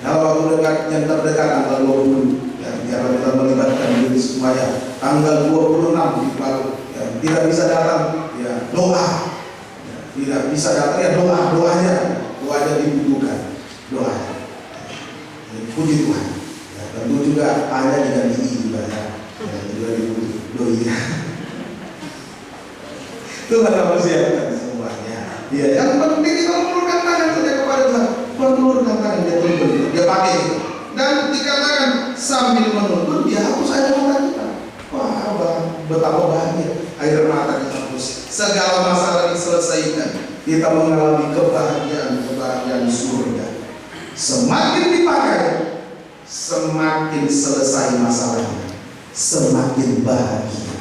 Nah, waktu yang terdekat tanggal 20, ya, biar kita melibatkan diri supaya tanggal 26 di Palu, ya, tidak bisa datang, ya, doa, ya, tidak bisa datang, ya, doanya dibutuhkan, doa. Ya, puji Tuhan. Ya, tentu juga hanya dengan juga, ya, juga doi. Tuhan mempersiapkan semuanya. Ya, yang penting kita mengulurkan tangan saja kepada Tuhan. Tuhan mengulurkan tangan, dia tuntun, dia pakai itu. Dan dikatakan sambil menuntun, dia hapus air mata kita. Wah, betapa bahagia air mata kita hapus. Segala masalah diselesaikan. Kita mengalami kebahagiaan surga. Semakin dipakai, semakin selesai masalahnya, semakin bahagia.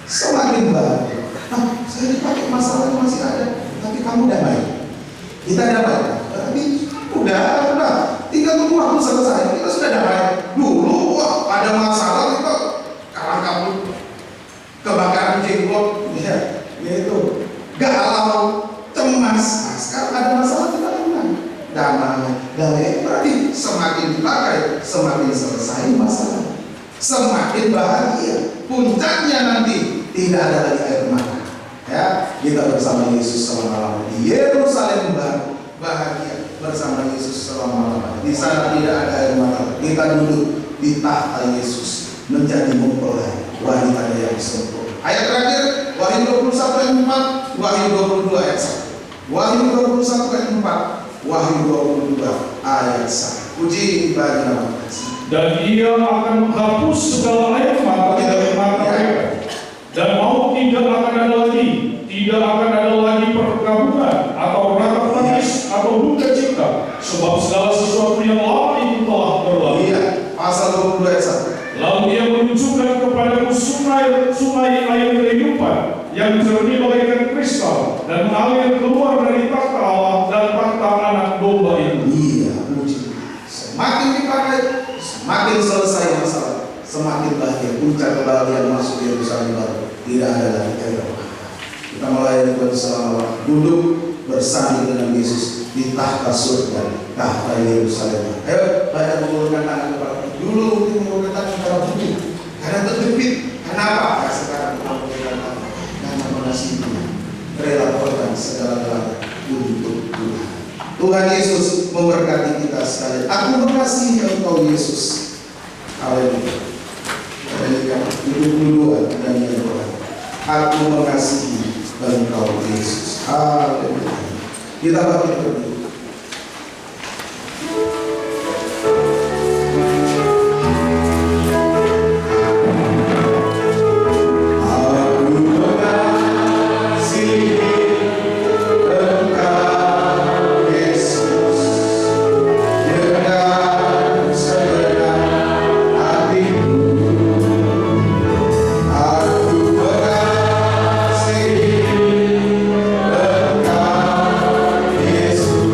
Semakin bahagia. Nah, saya dipakai, masalahnya masih ada, tapi kamu damai. Kita damai. Tapi udah, tinggal tunggu waktu selesai. Kita sudah damai. Dulu, wah, ada masalah kita kalang kabut, kebakaran jenggot, ya, itu galau, cemas. Nah, sekarang ada masalah kita tenang, damai. Berarti semakin dipakai, semakin selesai masalah, semakin bahagia. Puncaknya nanti tidak ada lagi air mata. Ya, kita bersama Yesus selama-lamanya di Yerusalem baru, bahagia bersama Yesus selama-lamanya. Di sana tidak ada air mata. Kita duduk di tahta Yesus menjadi mempelai wanita yang sempurna. Ayat terakhir, Wahyu 21 ayat 4, Wahyu 22 ayat 1. Wahyu 21 ayat 4, Wahyu 22 ayat 1. Puji bagi nama Tuhan. Dan Ia akan menghapus segala air mata dari mata mereka, dan maut tidak akan ada lagi. Tidak akan ada lagi perkabungan atau ratap tangis atau duka cita, sebab segala sesuatu yang lama itu telah berlalu. Iya, pasal 22 ayat 1. Lalu Ia menunjukkan kepadaku sungai air kehidupan yang jernih bagaikan kristal dan mengalir keluar dari takhta Allah dan takhta anak domba itu. Iya, puji. Semakin dipakai, semakin selesai masalah, semakin bahagia. Puncak kebahagiaan masuk Yerusalem baru. Tidak ada lagi air mata. Kita melayani Tuhan selama duduk bersanding dengan Yesus di tahta surga, tahta Yerusalem. Ayo, banyak mengulurkan tangan kepada dulu, mungkin mengulurkan tangan kepada bumi karena terjepit. Kenapa? Nah, sekarang kita mengulurkan tangan karena mengasihi Tuhan, rela korban segala-galanya untuk Tuhan. Tuhan Yesus memberkati kita sekalian. Aku mengasihi Engkau Yesus. Haleluya. Haleluya. 22 nyanyian Tuhan. Aku mengasihi Engkau Yesus. Haleluya. Kita bangkit berdiri. Yesus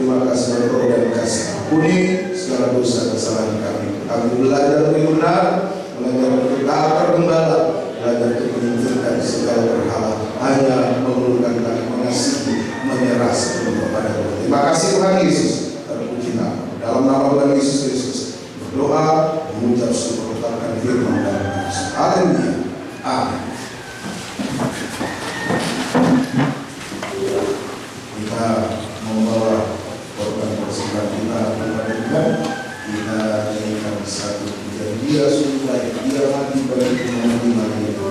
terima kasih berdoa dan kasih ampuni segala dosa kesalahan kami. Kami belajar lebih benar, belajar untuk taat tergembala, belajar untuk menyingkirkan segala berhala, hanya mengeluhkan dan mengasihi, menyerah sepenuhnya kepada Tuhan. Terima kasih Tuhan Yesus, terpuji nama. Dalam nama Tuhan Yesus Kristus berdoa, mengucap syukur, mengucapkan firman dan kasih. Haleluya. Amin. Kita membawa korban persembahan kita kepada Tuhan. Kita nyanyikan satu pujian, Dia sungguh baik, Dia mati bagi iman itu.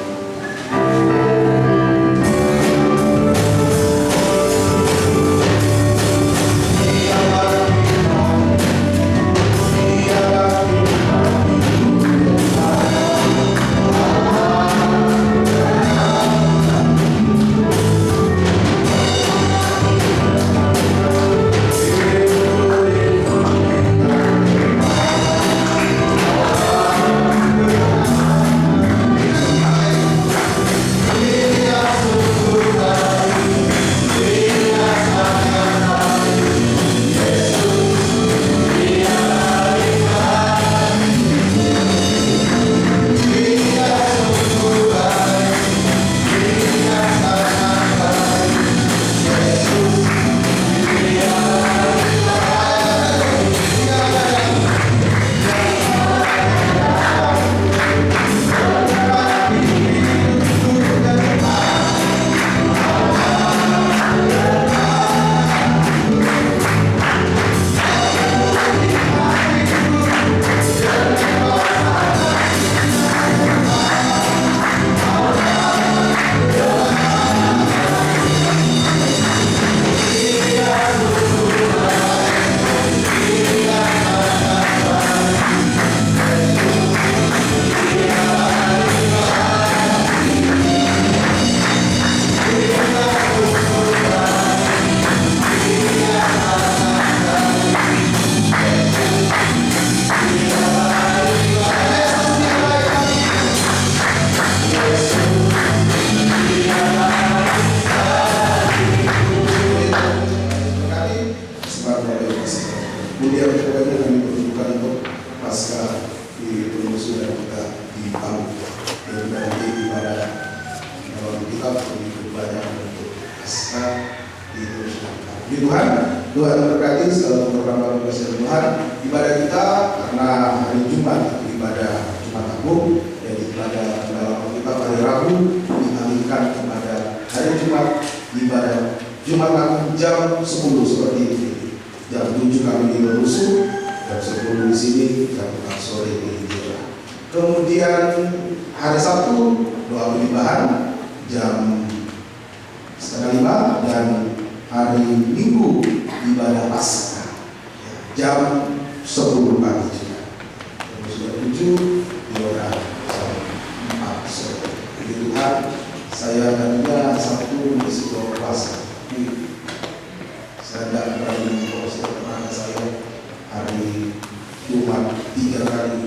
Tuhan berkati segala program kasih Tuhan. Ibadah kita karena hari Jumat ibadah Jumat Agung, dan ibadah dalam kita hari Rabu dialihkan kepada hari Jumat ibadah Jumat Agung jam 10 seperti ini. Jam 7 kami di Berusuh, jam 10 di sini, jam 4 sore di Jira. Kemudian hari Sabtu doa penyembahan jam 4:30, dan hari Minggu ibadah Paskah jam 10 pagi juga. Jam sudah 7 diorang jam 4 sore. Jadi Tuhan, saya tadinya Sabtu mengisi doa puasa, tapi saya tidak berani mengkonsep karena saya hari Jumat 3 kali,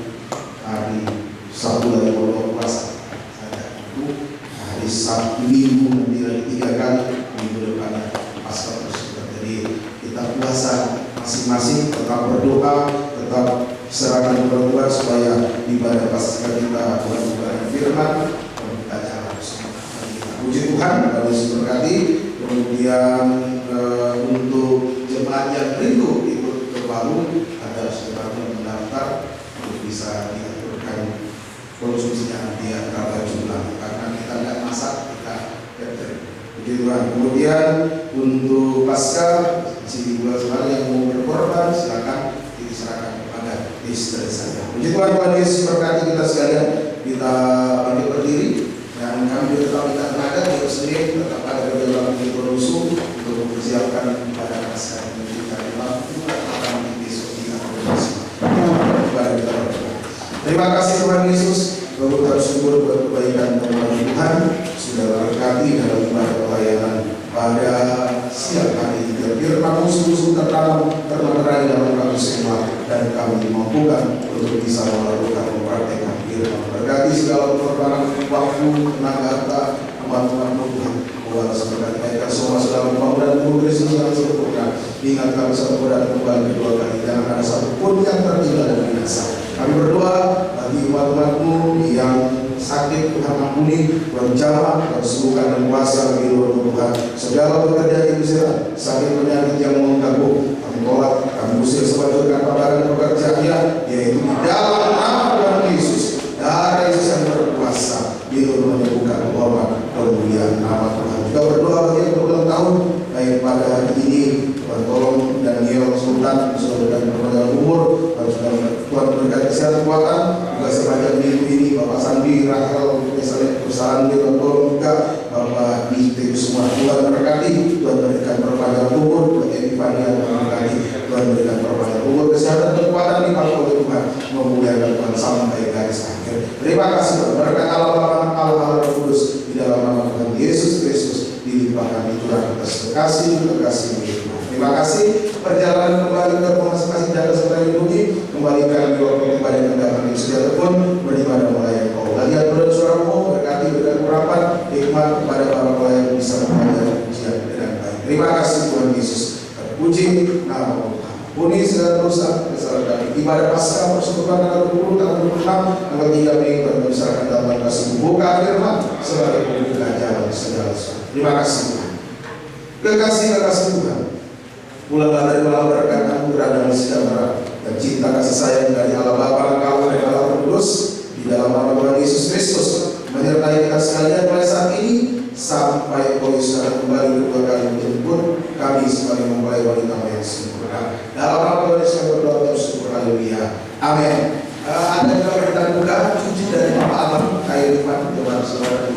hari Sabtu lagi doa puasa. Saya itu hari Sabtu Minggu nanti lagi 3 kali, minggu depannya Paskah terus. Jadi kita puasa masing-masing, tetap berdoa, tetap serahkan kepada Tuhan supaya ibadah Paskah kita Tuhan bukan firman, kita jalan bersama. Puji Tuhan, Tuhan Yesus berkati. Kemudian untuk jemaat yang rindu ikut ke Palu, ada sebenarnya mendaftar untuk bisa diaturkan konsumsinya di antara jumlah, karena kita tidak masak, kita catering. Puji Tuhan. Kemudian untuk Paskah masih di bulan Semar yang mau berkorban, silakan diserahkan kepada istri saya. Puji Tuhan, Tuhan Yesus berkati kita sekalian. Kita bangkit berdiri dan kami tetap kita tenaga di Senin, tetap ada di dalam Berusuh untuk mempersiapkan ibadah Paskah yang kita akan besok di Terima kasih Tuhan Yesus. Mengucap syukur buat kebaikan Tuhan sudah berkati dalam ibadah pelayanan pada siang hari ini. Firman-Mu sungguh tertanam termeterai dalam kami semua, dan kami dimampukan untuk bisa melakukan mempraktekkan firman. Berkati segala pengorbanan waktu, tenaga, harta, amat Tuhan Tuhan. Balas berkati semua saudara pembangunan Kristus yang sempurna. Ingat kami satu dan kembali kedua kali, jangan ada satupun yang tertinggal dan binasa. Kami berdoa bagi umat-umat-Mu yang sakit, Tuhan ampuni, Tuhan jamah, Tuhan sembuhkan dan kuasa bagi seluruh Tuhan. Segala pekerjaan yang diserang, sakit penyakit yang mengganggu, kami tolak, kami usir sebanyak kabaran pekerjaannya, yaitu di dalam nama Tuhan Yesus. Darah Yesus yang berkuasa, itu menyembuhkan hormat kemuliaan nama Tuhan. Juga berdoa bagi yang berulang tahun, baik pada hari ini, Tuhan tolong Daniel Sultan sudah berikan perpanjangan umur, Tuhan berikan kesehatan kekuatan, juga sepanjang minggu ini Bapak Sandi, Rahel, misalnya perusahaan di Tuhan tolong juga Bapak Binti semua, Tuhan berkati, Tuhan berikan perpanjangan umur, bagi Epifania Tuhan berkati, Tuhan berikan perpanjangan umur, kesehatan kekuatan dipakai oleh Tuhan, memuliakan Tuhan sampai garis akhir. Terima kasih Tuhan, berkat Allah Bapa, Allah Roh Kudus, di dalam nama Tuhan Yesus Kristus dilimpahkan itu atas kekasih Tuhan. Terima kasih. Perjalanan kembali ke masing-masing jaga serta lindungi, kembalikan waktu kepada kendaraan yang sedia pun beribadah melayani Kau. Lihat berdoa suaramu, berkati dengan urapan hikmat kepada para pelayan bisa mengajar pujian dengan baik. Terima kasih Tuhan Yesus. Terpuji nama Tuhan. Ampuni segala dosa kesalahan kami. Ibadah Paskah persekutuan tanggal 20 tanggal 26 tanggal 3 Mei berdasarkan dalam kasih buka firman sebagai pembuka jalan segala sesuatu. Terima kasih Tuhan. Kekasih Tuhan. Mulailah dari malam berkat anugerah dan sejahtera dan cinta kasih sayang dari Allah Bapa, Engkau dan Allah Roh Kudus di dalam nama Tuhan Yesus Kristus menyertai kita sekalian mulai saat ini sampai Kau sekarang kembali kedua kali menjemput kami sebagai mempelai wanita yang sempurna. Dalam nama Tuhan Yesus kami berdoa dan syukur. Haleluya. Amin. Ada juga berita buka cuci dari Bapak Alam Kairifan, teman saudara